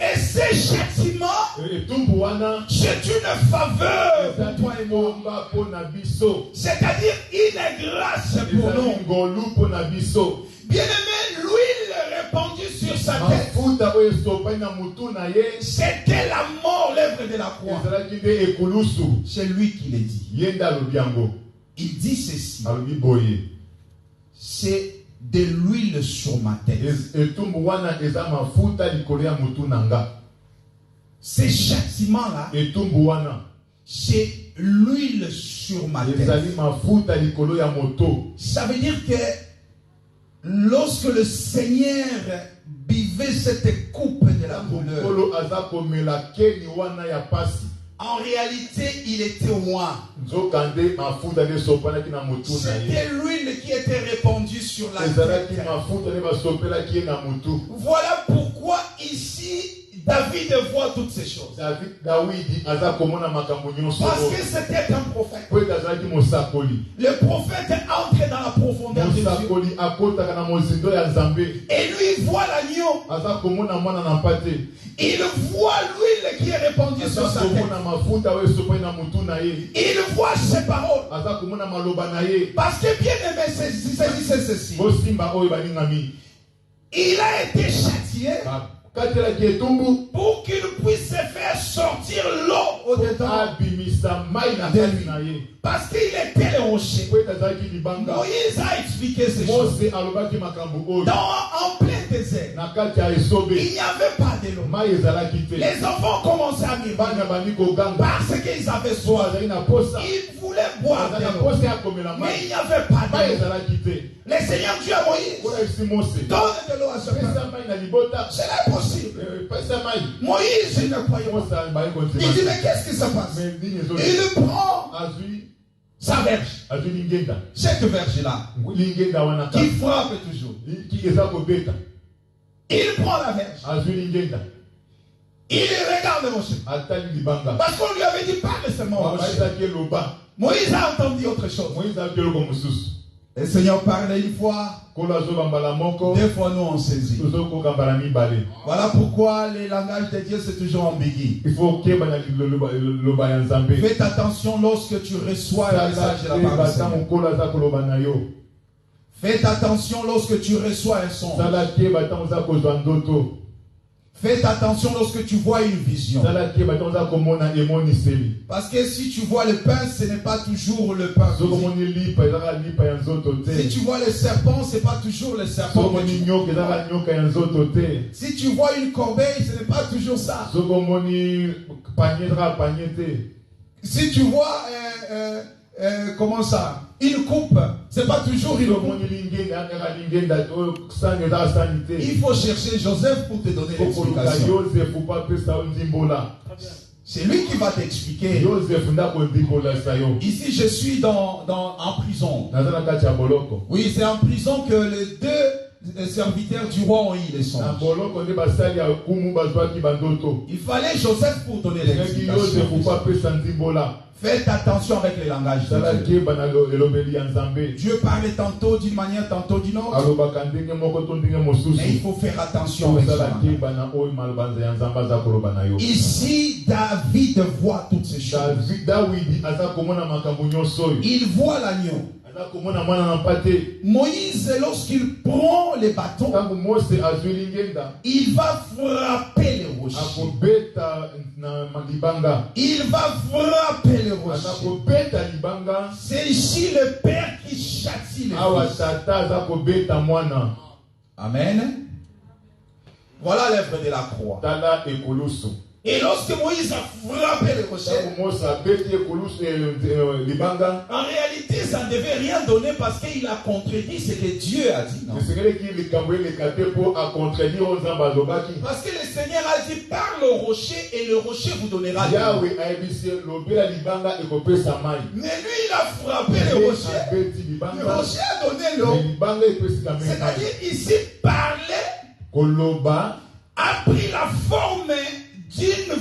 Et ce châtiment, c'est une faveur pour toi et moi. C'est-à-dire une grâce pour nous. Bien-aimé, l'huile répandue sur sa tête, c'était la mort, l'œuvre de la croix. C'est lui qui le dit. Il dit ceci. C'est de l'huile sur ma tête. Ces châtiments-là, c'est l'huile sur ma tête. Ça veut dire que lorsque le Seigneur buvait cette coupe de la douleur, en réalité, il était roi. C'était l'huile qui était répandue sur la tête. Voilà pourquoi ici, David voit toutes ces choses. Parce que c'était un prophète. Le prophète entre dans la profondeur de Dieu. Et lui, il voit l'agneau. Il voit l'huile qui est répandue sur sa tête. Il voit ses paroles. Parce que bien aimé, c'est ceci. Il a été châtié pour qu'il puisse faire sortir l'eau au-dedans de lui. Parce qu'il était le rocher. Moïse a expliqué ces choses. En plein désert, il n'y avait pas de l'eau. Les enfants commençaient à mourir parce qu'ils avaient soif. Ils voulaient boire de l'eau, mais il n'y avait pas de l'eau. Le Seigneur Dieu à Moïse, donne de l'eau à ce peuple. C'est impossible. Moïse, il ne croyait pas. Il dit, mais qu'est-ce qui se passe? Il prend sa verge. Cette verge-là, qui frappe toujours. Il prend la verge. Il regarde Moshe. Parce qu'on lui avait dit, parle seulement Moshe. Moïse a entendu autre chose. Moïse a dit comme sous. Le Seigneur parlait une fois, deux fois nous on saisit. Voilà pourquoi le langage de Dieu c'est toujours ambigu. Il faut que faites attention lorsque tu reçois un message de la part du Seigneur. Faites attention lorsque tu reçois un son. Faites attention lorsque tu vois une vision. Parce que si tu vois le pain, ce n'est pas toujours le pain. Si tu vois le serpent, ce n'est pas toujours le serpent. Si tu vois une corbeille, ce n'est pas toujours ça. Si tu vois, comment ça? Une coupe, c'est pas toujours une coupe. Il faut chercher Joseph pour te donner l'explication. C'est lui qui va t'expliquer. Ici, je suis en prison. Oui, c'est en prison que les deux serviteurs du roi ont eu les songes. Il fallait Joseph pour donner l'explication. Faites attention avec les langages. Dieu parle tantôt d'une manière, tantôt d'une autre. Mais il faut faire attention avec ça. Ici, David voit toutes ces choses. Il voit l'agneau. Moïse, lorsqu'il prend les bâtons, il va frapper les rochers. Il va frapper les rochers. C'est ici le Père qui châtie les fils. Amen. Voilà l'œuvre de la croix. Et lorsque Moïse a frappé les rochers, en réalité, ça ne devait rien donner parce qu'il a contredit ce que Dieu a dit. Non? Parce que le Seigneur a dit, parle au rocher et le rocher vous donnera. Mais lui, il a frappé le rocher. Le rocher a donné l'eau. C'est-à-dire, ici, parler a pris la forme d'une,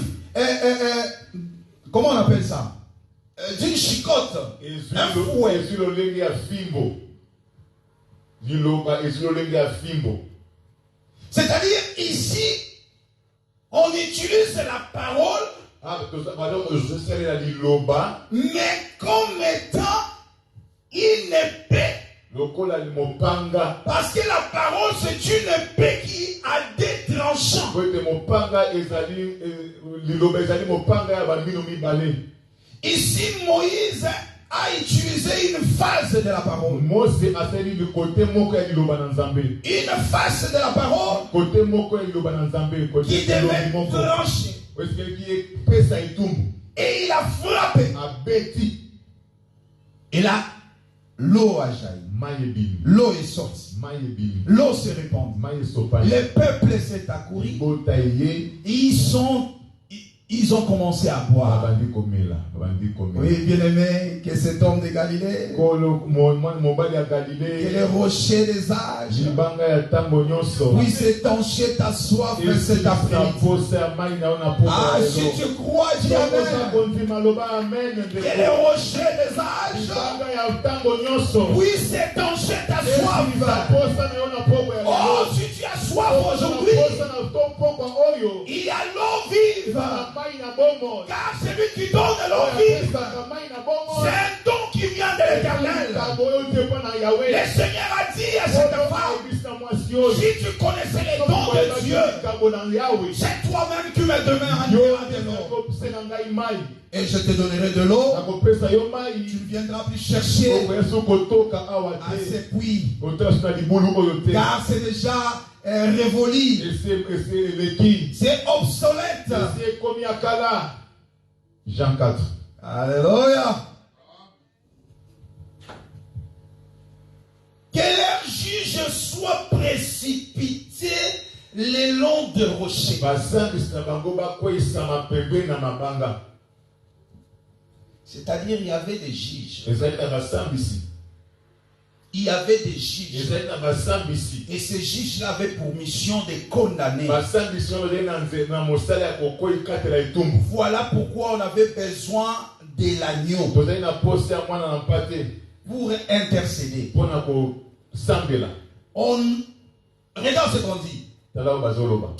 comment on appelle ça? D'une chicotte. Un fouet. C'est-à-dire, ici, on utilise la parole, mais comme étant une épée. Parce que la parole, c'est une épée qui a des tranchants. Ici, Moïse a utilisé une phase de la parole. Une phase de la parole qui devait trancher. Et il a frappé. Et là, l'eau a jailli. L'eau est sortie. L'eau s'est répandue. Le peuple s'est accouru. Ils ont commencé à boire. Oui, bien aimé, que cet homme de Galilée, que le rocher des âges puisse étancher ta soif cet après-midi. Ah, si tu crois, dis Amen. Que le rocher des âges puisse étancher ta soif. Oh, si tu as soif aujourd'hui, il y a l'eau vive. Car celui qui donne l'eau vive, c'est un don qui vient de l'Éternel. Le Seigneur a dit à cette femme, si tu connaissais les dons de Dieu, c'est toi-même qui me demanderas de l'eau. Et je te donnerai de l'eau. Tu ne viendras plus chercher à ces puits. Car c'est déjà révolu. C'est obsolète. Jean 4. Alléluia. Que leur juge soit précipité le long de rochers. C'est-à-dire, il y avait des juges. Il y avait des juges. Et ces juges-là avaient pour mission de condamner. Voilà pourquoi on avait besoin de l'agneau pour intercéder. On regarde ce qu'on dit. Que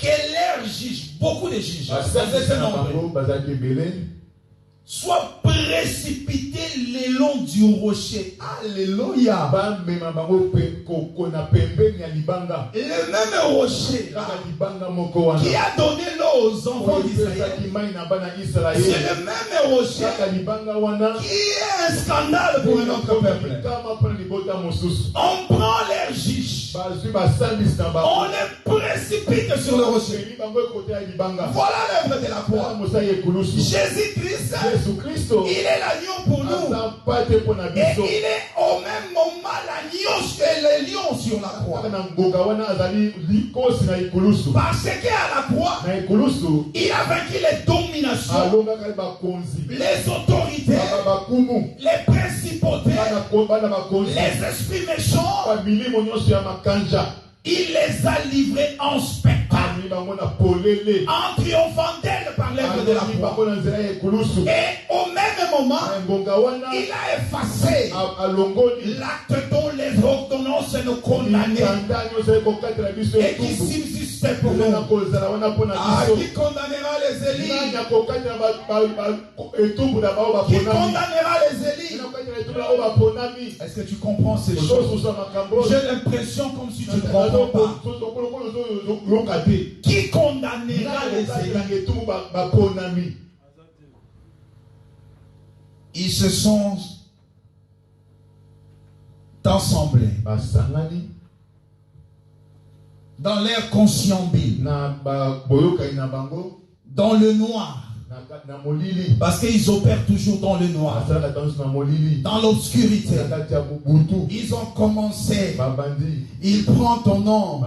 l'air juge, beaucoup de juges, soit précipité le long du rocher. Alléluia. Le même rocher là, qui a donné l'eau aux enfants d'Israël, c'est le même rocher qui est un scandale pour un autre peuple. On prend l'air juge, on les précipite sur le rocher. Voilà l'œuvre de la croix. Jésus-Christ, il est l'agneau pour nous. Et il est au même moment l'agneau et le lion sur la croix. Parce qu'à la croix, il a vaincu les dominations, les autorités, les principautés, les esprits méchants. Il les a livrés en spectacle, en triomphant d'elle par l'œuvre de la croix. Et au même moment, il a effacé l'acte dont les ordonnances nous condamnaient et qui subsistait pour nous. Qui condamnera les Élis? Qui condamnera les Élis? Est-ce que tu comprends ces choses? J'ai l'impression comme si tu ne comprends pas. Qui condamnera les Élis? Ils se sont assemblés dans l'air consciembile, dans le noir. Parce qu'ils opèrent toujours dans le noir, dans l'obscurité. Ils ont commencé. Il prend ton nom,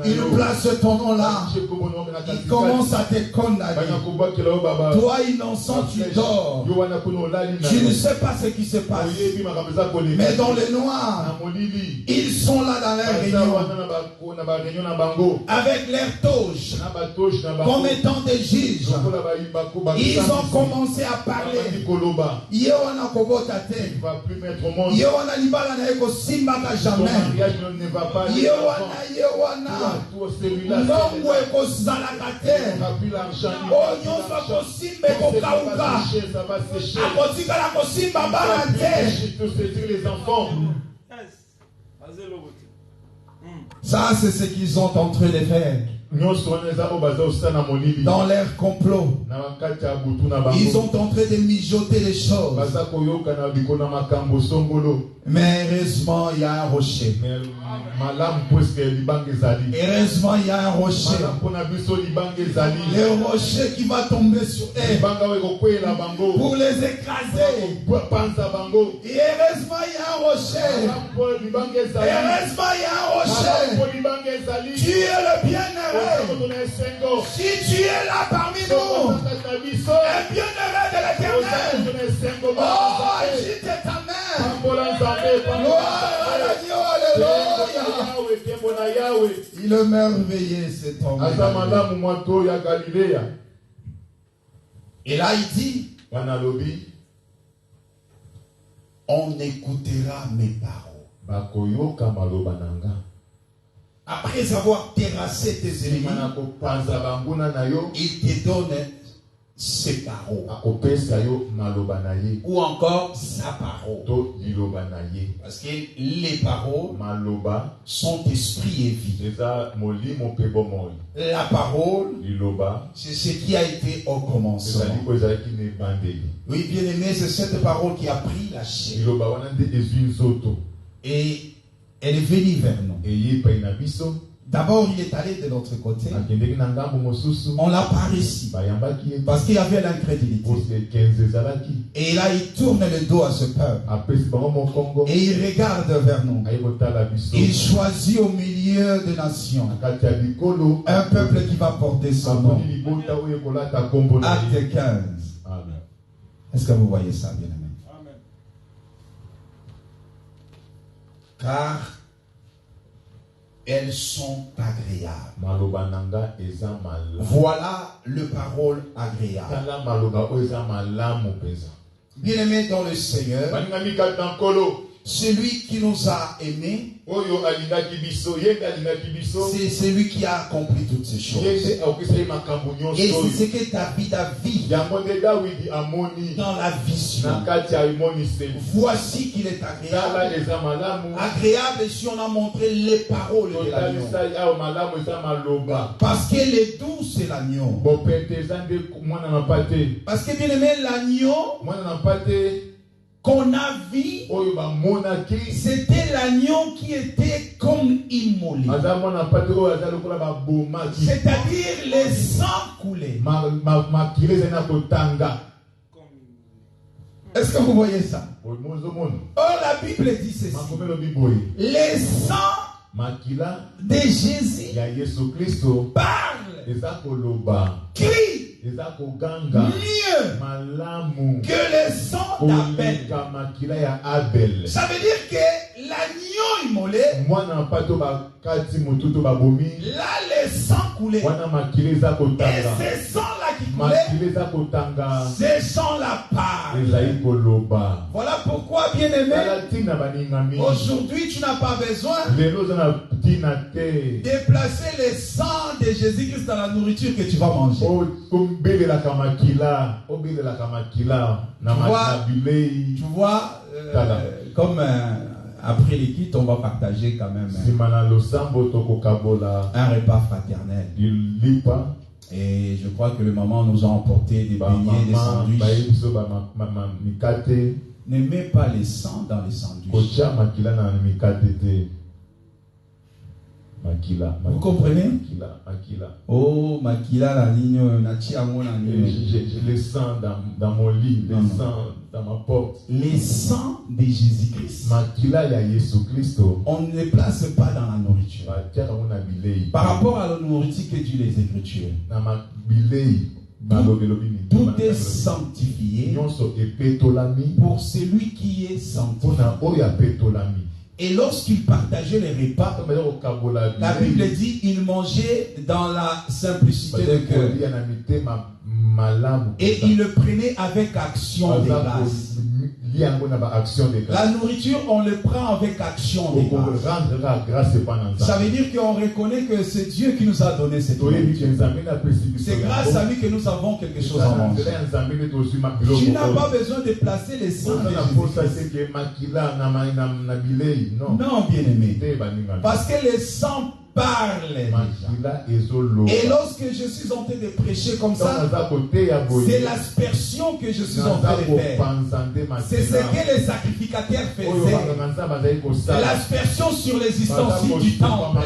il place ton nom là, il commence à te condamner. Toi innocent, tu dors, tu ne sais pas ce qui se passe. Mais dans le noir, ils sont là dans leur réunion avec leurs toges comme étant des juges. Ils ont commencé à parler. Yewana kobotate. Yewana libala na eko simbaka jamais. Yewana. Nongo eko zalakate. Onyoso kosimbe kokauka. Akotika la kosimba barante. Ça, c'est ce qu'ils ont en train de faire. Dans leur complot, ils ont en train de mijoter les choses. Mais heureusement, il y a un rocher. Heureusement, il y a un rocher. Le rocher qui va tomber sur eux pour les écraser. Et heureusement, il y a un rocher. Heureusement, il y a un rocher. Tu es le bien-aimé. Si tu es là parmi nous, un bien-aimé de l'Éternel, oh, agite ta main. Gloire à l'agneau, alléluia. Il est merveilleux cet homme. Et là il dit, on écoutera mes paroles. Après avoir terrassé tes ennemis, il te donne ses paroles. Ou encore sa parole. Parce que les paroles sont esprit et vie. La parole, c'est ce qui a été au commencement. Oui, bien aimé, c'est cette parole qui a pris la chair. Et elle est venue vers nous. D'abord, il est allé de l'autre côté. On l'a pas réussi. Parce qu'il y avait l'incrédulité. Et là, il tourne le dos à ce peuple. Et il regarde vers nous. Il choisit au milieu des nations un peuple qui va porter son nom. Acte 15. Est-ce que vous voyez ça, bien aimé? Car elles sont agréables. Voilà le parole agréable. Bien-aimés dans le Seigneur, celui qui nous a aimés, c'est celui qui a accompli toutes ces choses. Et c'est ce que David a vu dans la vision. Voici qu'il est agréable. Agréable si on a montré les paroles de l'agneau. Parce que le doux c'est l'agneau. Parce que bien aimé l'agneau qu'on a vu, c'était l'agneau qui était comme immolé. C'est-à-dire les sang coulés. Est-ce que vous voyez ça? Or la Bible dit ceci. Les sangs de Jésus parlent, crient mieux que les sangs d'Abel. Ça veut dire que l'agneau immolé, là les sangs coulaient. Et ces sangs-là qui coulaient, ces sangs-là parlent. Voilà pourquoi, bien-aimé, aujourd'hui tu n'as pas besoin de placer les sangs de Jésus-Christ dans la nourriture que tu vas manger. Tu vois, comme après les kits, on va partager quand même un repas fraternel. Et je crois que le maman nous a emporté des beignets, des sandwichs. Ne mets pas les sangs dans les sandwichs. Vous comprenez? Oh, Makila, la ligne, je les sens dans mon lit, les sens dans ma porte. Les sangs de Jésus-Christ, on ne les place pas dans la nourriture. Par rapport à la nourriture que Dieu les Écritures, tout est sanctifié pour celui qui est sanctifié. Et lorsqu'il partageait les repas, la Bible dit qu'il mangeait dans la simplicité de cœur. Et il le prenait avec action de grâce. La nourriture, on le prend avec action de grâce. Ça veut dire qu'on reconnaît que c'est Dieu qui nous a donné cette nourriture. C'est grâce à lui que nous avons quelque chose à manger. Tu n'as pas besoin de placer les sangs de Jésus. Non, bien-aimé. Parce que les sangs parlent. Et lorsque je suis en train de prêcher comme ça, c'est l'aspersion que je suis en train de faire. C'est ce que les sacrificateurs faisaient. L'aspersion sur les ustensiles du temple.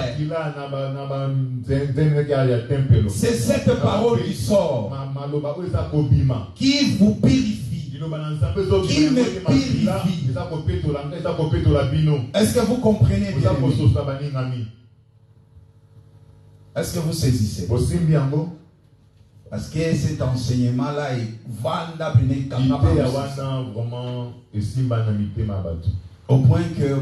C'est cette parole qui sort, qui vous purifie, qui me purifie. Est-ce que vous comprenez bien? Est-ce que vous saisissez? Parce que cet enseignement-là est au point que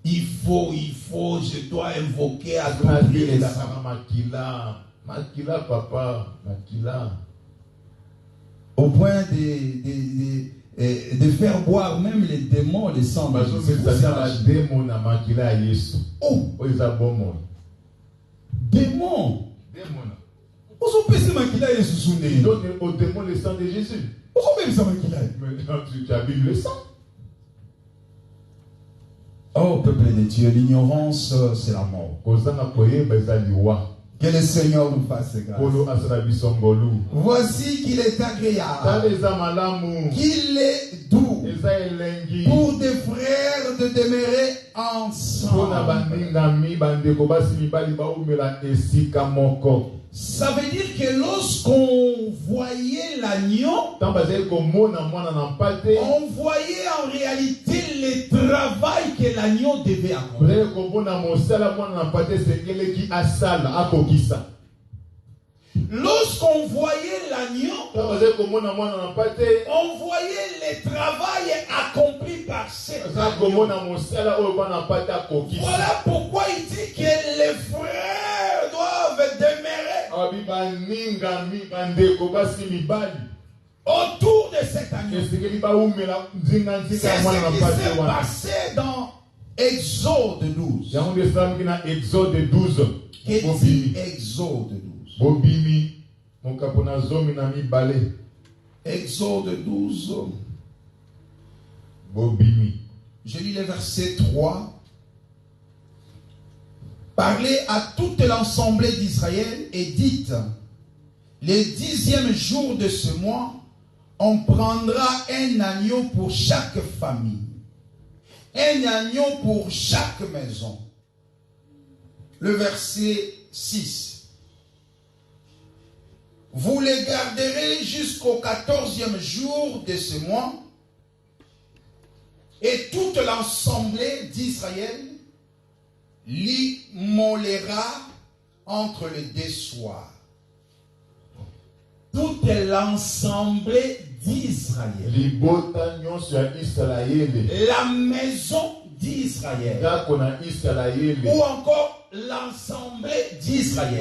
il faut, je dois invoquer à tout prix les sangs. Au point de faire boire même les démons les sangs de Jésus. Oh, démons. Vous avez donné aux démons le sang de Jésus. Vous avez tu as bu le sang. Oh, peuple de Dieu, l'ignorance, c'est la mort. Que le Seigneur nous fasse grâce. Voici qu'il est agréable, qu'il est doux pour des frères de demeurer ensemble. Ça veut dire que lorsqu'on voyait l'agneau, on voyait en réalité le travail que l'agneau devait accomplir. Lorsqu'on voyait l'agneau, on voyait le travail accompli par cet agneau. Voilà pourquoi il dit que les frères doivent autour de cet agneau. C'est ce qui s'est passé dans Exode 12. Qu'est-ce dit Exode 12? Exode 12. Je lis le verset 3. Parlez à toute l'assemblée d'Israël et dites, le 10e jour de ce mois, on prendra un agneau pour chaque famille, un agneau pour chaque maison. Le verset 6. Vous les garderez jusqu'au 14e jour de ce mois, et toute l'assemblée d'Israël l'immolera entre les deux soirs. Toute l'assemblée d'Israël. La maison d'Israël. Ou encore l'assemblée d'Israël.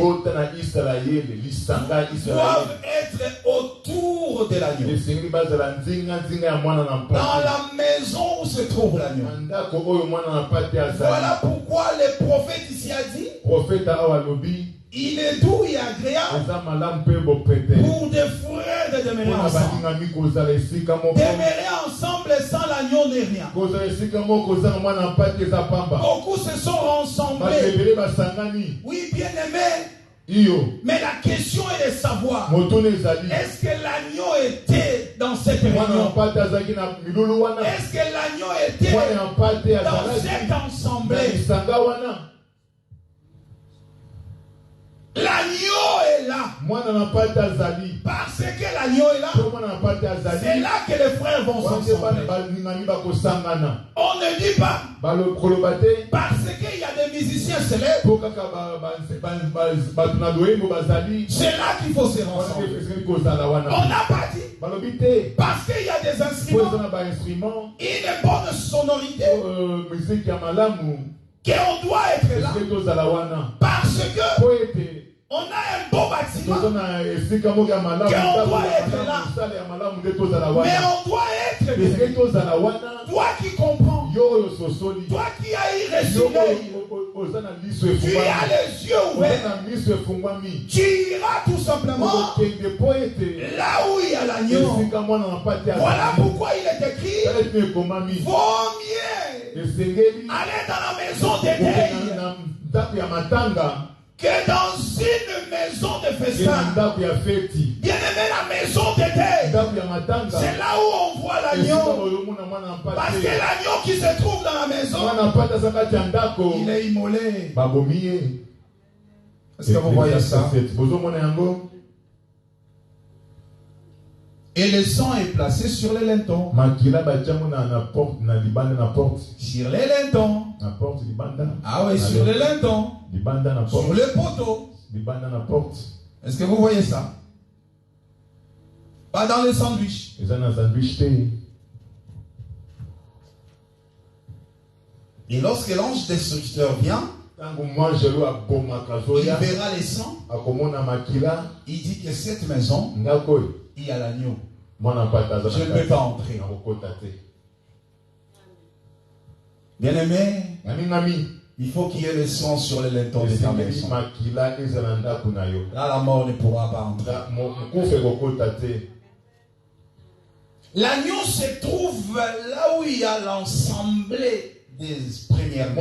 Doivent être autour de l'agneau. Dans la maison où se trouve l'agneau. Voilà pourquoi le prophète ici a dit, il est doux et agréable pour des frères de demeurer ensemble. Demeurer ensemble sans l'agneau n'est rien. Beaucoup se sont rassemblés. Oui, bien aimé. Mais la question est de savoir, est-ce que l'agneau était dans cette réunion? Est-ce que l'agneau était dans cette assemblée? L'agneau est là. Parce que l'agneau est là, c'est là que les frères vont s'assembler. On ne dit pas parce qu'il y a des musiciens célèbres, c'est là qu'il faut se rassembler. On n'a pas dit parce qu'il y a des instruments, une bonne sonorité, qu'on doit être là. Parce que on a un beau bâtiment, qu'on doit être là. Mais on doit être toi qui comprends, toi qui as reçu l'œil, tu as les yeux ouverts, tu iras tout simplement là où il y a l'agneau. Voilà pourquoi il est écrit, vaut mieux aller dans la maison des deuils que dans une maison de festin. Bien aimé, la maison de deuil, c'est là où on voit l'agneau. Parce que l'agneau qui se trouve dans la maison, il est immolé. Est-ce que vous voyez ça? Et le sang est placé sur les lintons. Sur les lintons. Ah oui, sur les lintons. Sur les poteaux. Est-ce que vous voyez ça? Pas dans le sandwich. Et lorsque l'ange destructeur vient, il verra les sangs. Il dit que cette maison, il y a l'agneau. Je ne peux pas entrer. Bien aimé, il faut qu'il y ait le sang sur les lintons de ta maison. Là, la mort ne pourra pas entrer. L'agneau se trouve là où il y a l'assemblée des premières.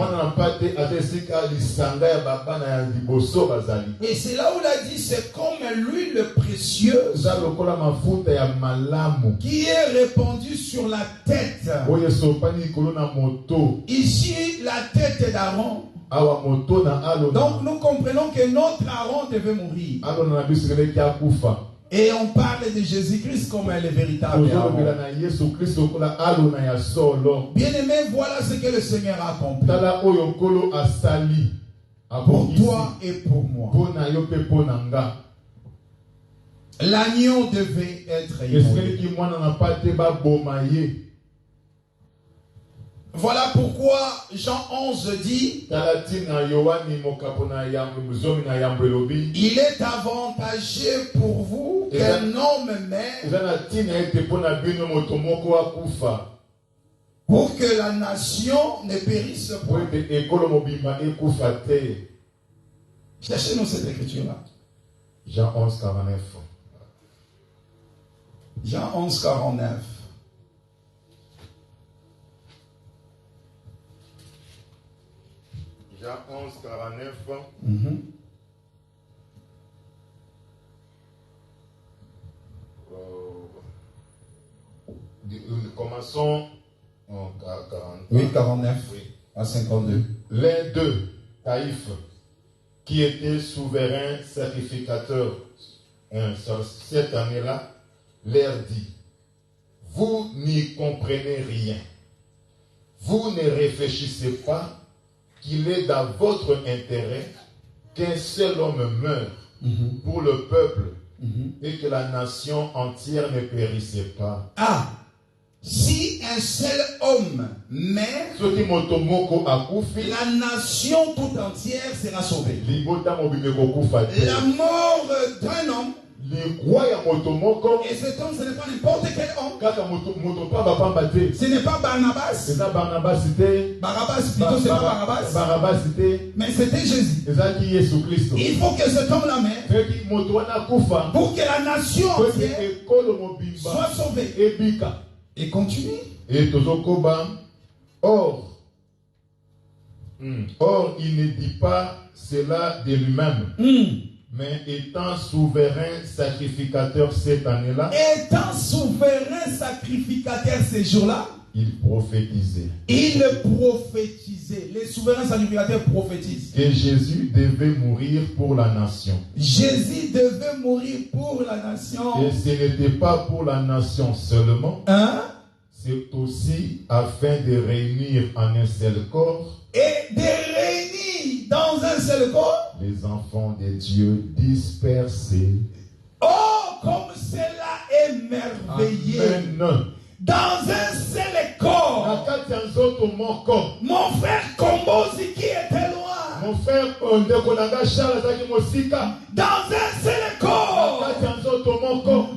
Et c'est là où il a dit, c'est comme l'huile précieuse qui est répandue sur la tête. Ici, la tête d'Aaron. Donc nous comprenons que notre Aaron devait mourir. Et on parle de Jésus-Christ comme le véritable Aaron. Bien aimé, voilà ce que le Seigneur a accompli. Pour toi et pour moi. L'agneau devait être immolé. Voilà pourquoi Jean 11 dit, il est avantageux pour vous qu'un homme meure pour que la nation ne périsse point. Cherchez-nous cette écriture-là. Jean 11, 49. Jean 11, 49. Jean 11, 49. Nous commençons en 40. Oui, 49 oui. À 52. L'un d'eux, Caïphe, qui était souverain sacrificateur cette année-là, leur dit, vous n'y comprenez rien. Vous ne réfléchissez pas qu'il est dans votre intérêt qu'un seul homme meure pour le peuple et que la nation entière ne périssait pas. Ah, si un seul homme meurt, la nation tout entière sera sauvée. La mort d'un homme, et cet homme, ce n'est pas n'importe quel homme. Ce n'est pas Barnabas. Barabbas plutôt, c'est pas Barabbas. Mais c'était Jésus. Il faut que cet homme-là meure pour que la nation entière soit sauvée. Et continue. Or, il ne dit pas cela de lui-même. Mais étant souverain sacrificateur cette année-là, étant souverain sacrificateur ces jours-là, il prophétisait. Il prophétisait. Les souverains sacrificateurs prophétisent. Que Jésus devait mourir pour la nation. Jésus devait mourir pour la nation. Et ce n'était pas pour la nation seulement. C'est aussi afin de réunir en un seul corps. Et de réunir dans un seul corps les enfants de Dieu dispersés. Oh, comme cela est merveilleux. Amen. Dans un seul corps. Mon frère Kombozi qui était loin. Mon frère dans un seul corps.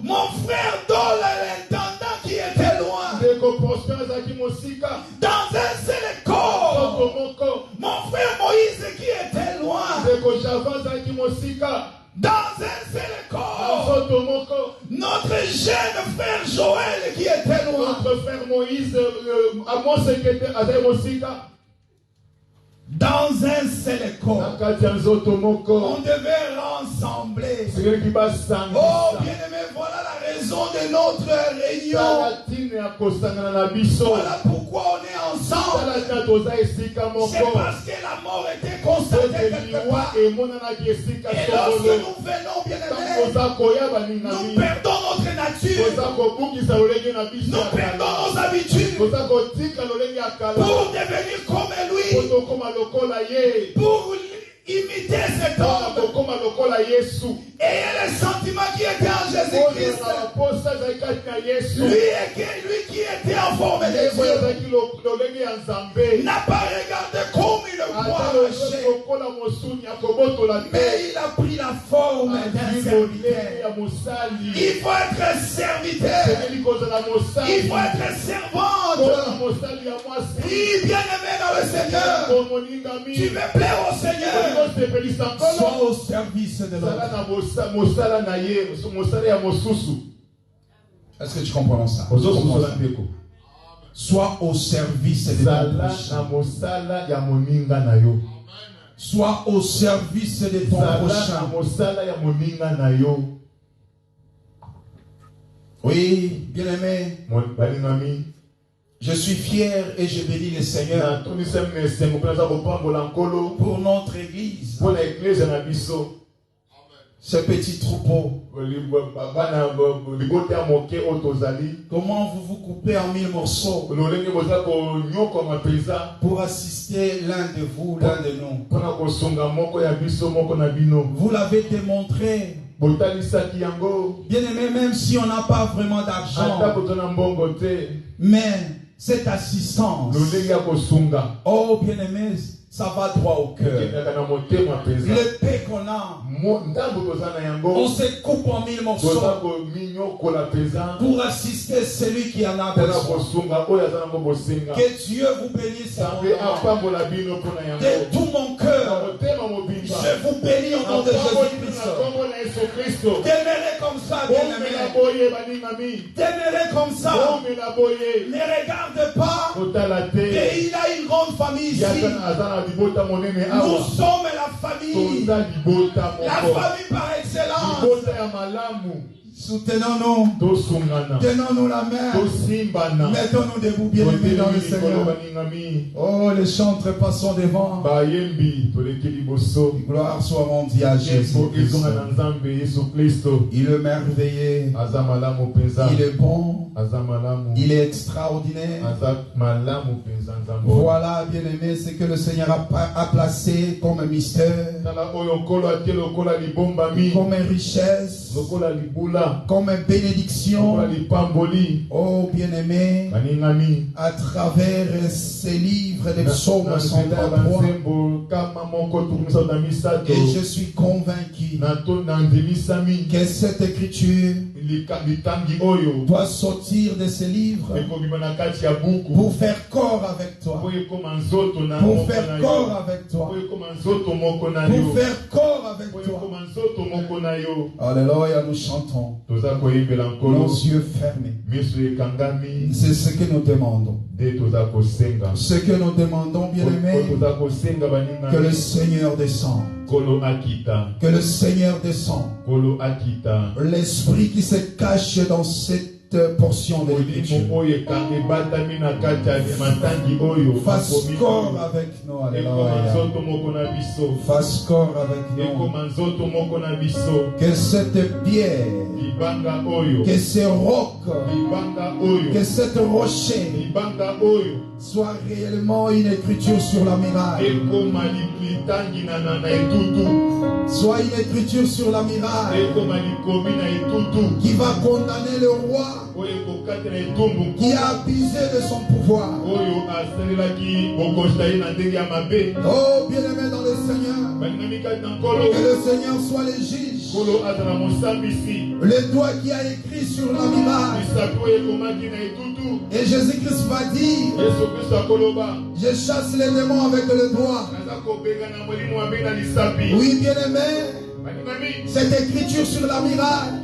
Mon frère Dole l'intendant qui était loin. Dans un seul corps. Mon frère Moïse qui était loin. Dans un seul corps. Notre jeune frère Joël qui était loin. Notre frère Moïse, dans un seul corps. On devait rassembler. Oh bien-aimé, voilà la raison de notre réunion. Voilà pourquoi on est ensemble. C'est parce que la mort était constatée quelque part. Et lorsque nous venons, bien-aimé, nous perdons notre nature. Nous perdons nos habitudes pour devenir comme lui. Pour imiter cet homme. Et le sentiment qui était en Jésus-Christ. Lui qui était en forme de Dieu n'a pas regardé comme une croix arrachée. Mais il a pris la forme d'un serviteur. Il faut être serviteur. Il faut être servante. Oui, bien-aimé dans le Seigneur. Tu veux plaire au Seigneur. Sois au service de l'autre. Est-ce que tu comprends ça? Sois au service de ton prochain. Sois au service de ton prochain. Oui, bien-aimé. Je suis fier et je bénis le Seigneur pour notre église. Ce petit troupeau. Comment vous vous coupez en 1000 morceaux pour assister l'un de vous, l'un de nous. Vous l'avez démontré. Bien aimé, même si on n'a pas vraiment d'argent, mais cette assistance. Oh bien-aimé, ça va droit au cœur. Le paix qu'on a, on se coupe en 1000 morceaux pour assister celui qui en a besoin. Que Dieu vous bénisse de tout mon cœur. Je vous bénis au nom de Jésus-Christ. Demeurez comme ça, bien-aimés. Demeurez comme ça. Ne regarde pas. Et il a une grande famille ici. Nous sommes la famille. La famille par excellence. Soutenons-nous. Tenons-nous la main. Mettons-nous debout, bien-aimés dans le Seigneur. Oh, les chants trépassons devant. Gloire soit rendue à Jésus. Il est merveilleux. Il est bon. Il est extraordinaire. Voilà, bien-aimés, ce que le Seigneur a placé comme mystère, comme richesse, comme bénédiction. Oh bien-aimé, à travers ces livres des psaumes 133, et je suis convaincu que cette écriture doit sortir de ces livres pour faire corps avec toi, pour faire corps avec toi, pour faire corps avec toi. Alléluia, nous chantons, nos yeux fermés. C'est ce que nous demandons. Ce que nous demandons, bien-aimés, que le Seigneur descende. Que le Seigneur descende. L'esprit qui se cache dans cette portion de l'écriture fasse corps avec nous. Alléluia. Fasse corps avec nous. Que cette pierre, que ce roc, que cette rocher soit réellement une écriture sur la muraille. Soit une écriture sur la muraille qui va condamner le roi qui a abusé de son pouvoir. Oh, bien-aimé dans le Seigneur, que le Seigneur soit le juge, le doigt qui a écrit sur la muraille. Et Jésus-Christ va dire, je chasse les démons avec le doigt. Oui, bien-aimé, cette écriture sur la muraille,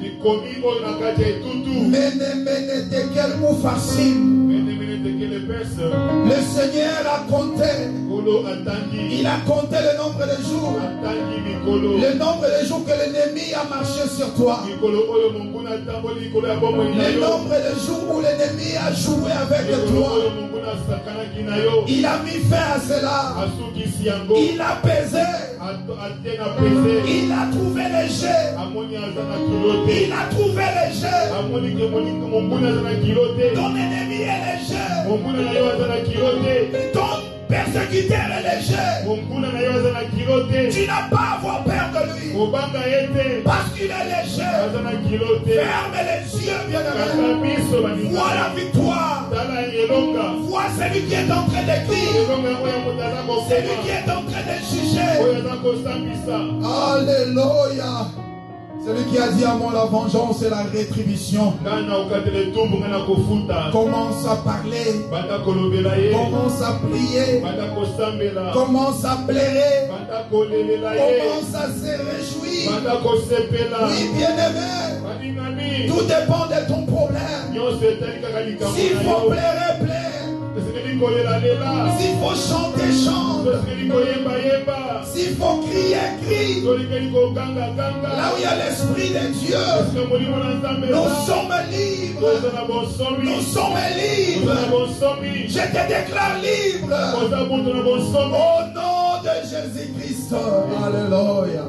Mene tekel ou facile. Le Seigneur a compté. Il a compté le nombre de jours. Le nombre de jours que l'ennemi a marché sur toi. Le nombre de jours où l'ennemi a joué avec toi. Il a mis fin à cela. Il a pesé. Il a trouvé léger. Il a trouvé léger. Ton ennemi est léger. Ton persécuteur est léger. Tu n'as pas à avoir peur de lui. Parce qu'il est léger. Ferme les yeux, bien-aimé. Vois la victoire. Vois celui qui est en train d'écrire. Celui qui est en train de juger. Alléluia. Celui qui a dit à moi la vengeance et la rétribution. Commence à parler. Commence à prier. Commence à pleurer. Commence à se réjouir. Oui, bien-aimé. Tout dépend de ton problème. S'il faut pleurer, pleure. S'il faut chanter, chante. S'il faut crier, crie. Là où il y a l'Esprit de Dieu, nous sommes libres. Nous sommes libres. Je te déclare libre. Au nom de Jésus-Christ. Alléluia.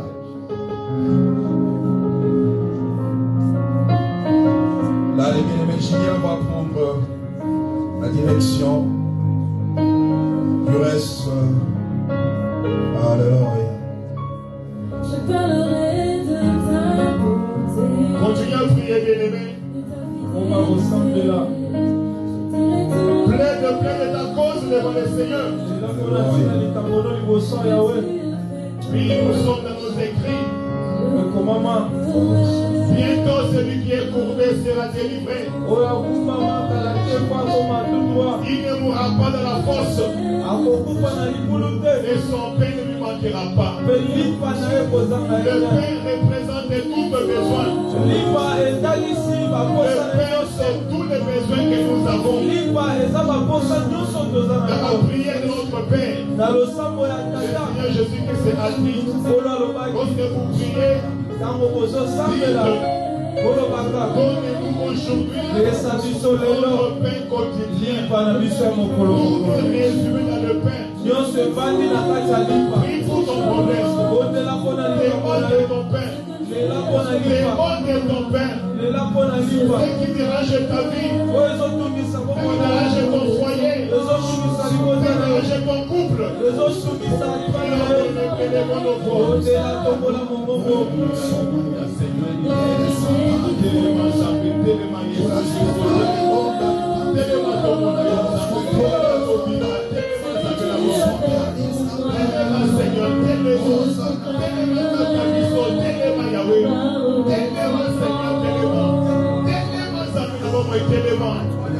Là, les bien-aimés, Julien va prendre la direction du reste. Alléluia. Je parlerai de ta beauté. Continue à prier, bien-aimé. On va ressembler là. Plein de devant le Seigneur. Oui, nous sommes dans nos écrits. Bientôt celui qui est courbé sera délivré. Il ne mourra pas dans la fosse. Et son pain ne lui manquera pas. Le pain représente tous les besoins. Le pain c'est tous les besoins que nous avons. Dans la prière de notre Père, le Seigneur Jésus que c'est assis. Lorsque vous priez, donnez-nous aujourd'hui notre pain quotidien. Tout est résumé dans le pain. Prie pour ton problème. Demande de ton pain. Demande de ton pain. Ce qui dérange ta vie, ce qui dérange ton foyer, ce qui dérange ton couple.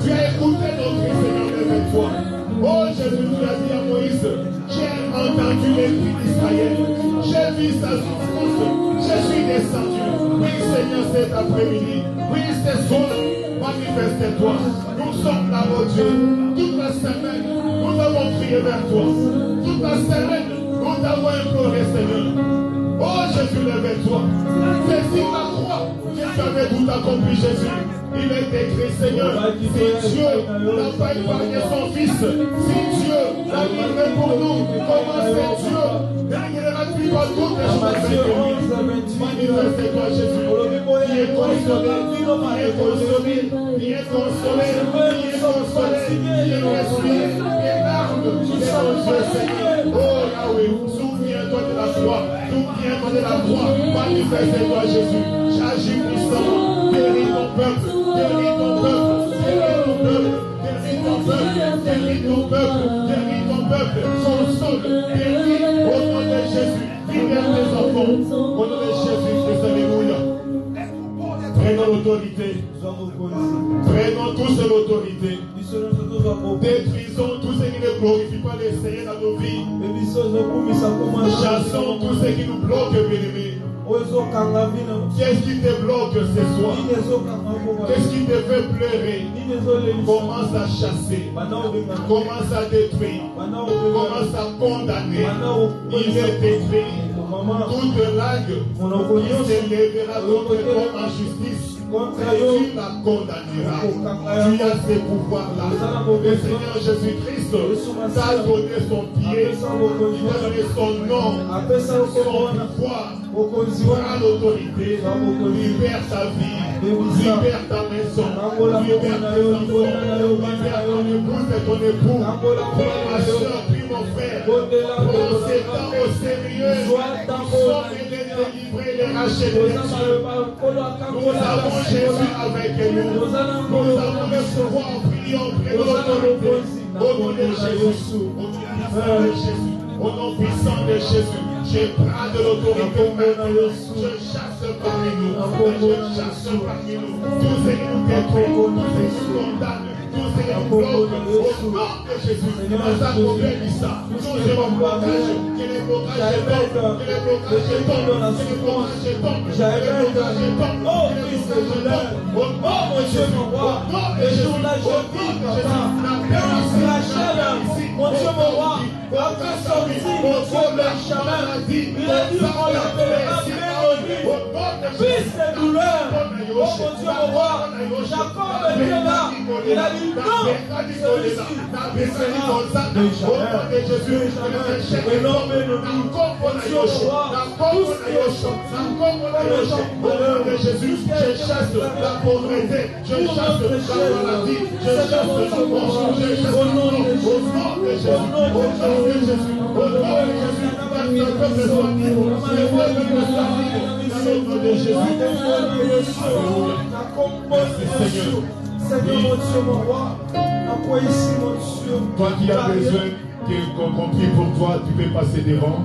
Tu as écouté notre Seigneur avec toi. Oh Jésus, tu as dit à Moïse, j'ai entendu les cris d'Israël, j'ai vu sa souffrance, je suis descendu. Oui Seigneur, cet après-midi, oui ce soir, manifeste-toi. Nous sommes là, oh Dieu, toute la semaine, nous avons prié vers toi. Toute la semaine, nous t'avons imploré Seigneur. Oh Jésus, lève-toi. C'est sur la croix que tu avais tout accompli Jésus. Il est écrit, Seieur, si Dieu n'a pas épargné son Fils, si Dieu l'a livré pour nous, comment c'est Dieu n'arrêtera-t-il pas toutes les choses avec lui? Manifeste-toi, Jésus. Il est consolé, il est consolé, il est respiré, il est larme, il est mon Dieu, Seigneur. Oh Yahweh, souviens-toi de la croix, souviens-toi de la croix, manifeste-toi, Jésus. J'agis puissamment, guéris ton peuple. Guéris ton peuple, guéris ton peuple, guéris ton peuple, guéris ton peuple, guéris ton peuple, console, guéris au nom de Jésus, libère tes enfants, au nom de Jésus-Christ, alléluia. Prenons l'autorité, prenons tous l'autorité, détruisons tout ce qui ne glorifie pas le Seigneur dans nos vies, chassons tout ce qui nous bloque, bien-aimés. Qu'est-ce qui te bloque ce soir? Qu'est-ce qui te fait pleurer? Commence à chasser, commence à détruire, commence à condamner. Il est écrit, toute langue qui s'élèvera contre toi en justice, tu la condamneras. Tu as ces pouvoirs-là. Le Seigneur Jésus-Christ t'a donné son pied, il t'a donné son nom, son pouvoir. Tu auras l'autorité, libère ta vie, libère ta maison, libère tes enfants, libère ton épouse et ton époux. Prie ma soeur, prie mon frère, prends ces temps au sérieux. Nous sommes les délivrés, les rachetés, les cieux. Nous avons Jésus avec nous. Nous avons le pouvoir, prions, prenons l'autorité. Au nom de Jésus, au nom puissant de Jésus. Je prends de l'autorité maintenant. Je chasse parmi nous. Je chasse parmi nous. Tout ce qui nous détruit, tout ce qui nous condamne, tout ce qui nous bloque. Au nom de Jésus, nous avons béni ça. Nous avons blocage. Que les blocages tombent. Que les blocages tombent. Que les blocages tombent. Que les blocages tombent. Oh, Christ, je l'aime. Oh, mon Dieu, mon roi. Et je vous la vie, papa. Merci la chaleur. Mon Dieu, mon roi. Après sorti, mon Dieu, le chemin. Il a dit, on l'appellera Mélodie. Fils de douleur. Oh mon Dieu, mon roi. Jacob était là. Il a dit, non, celui-ci. Énorme ennemi. Mon Dieu, mon roi. Tous les chants. De Jésus, je chasse la pauvreté, je chasse la maladie, je chasse la mort, je chasse au nom de Jésus, au nom de Jésus, au nom de Jésus, au nom de Jésus, Seigneur, mon Dieu, mon roi, Toi qui as besoin qu'on prie pour toi, tu peux passer devant.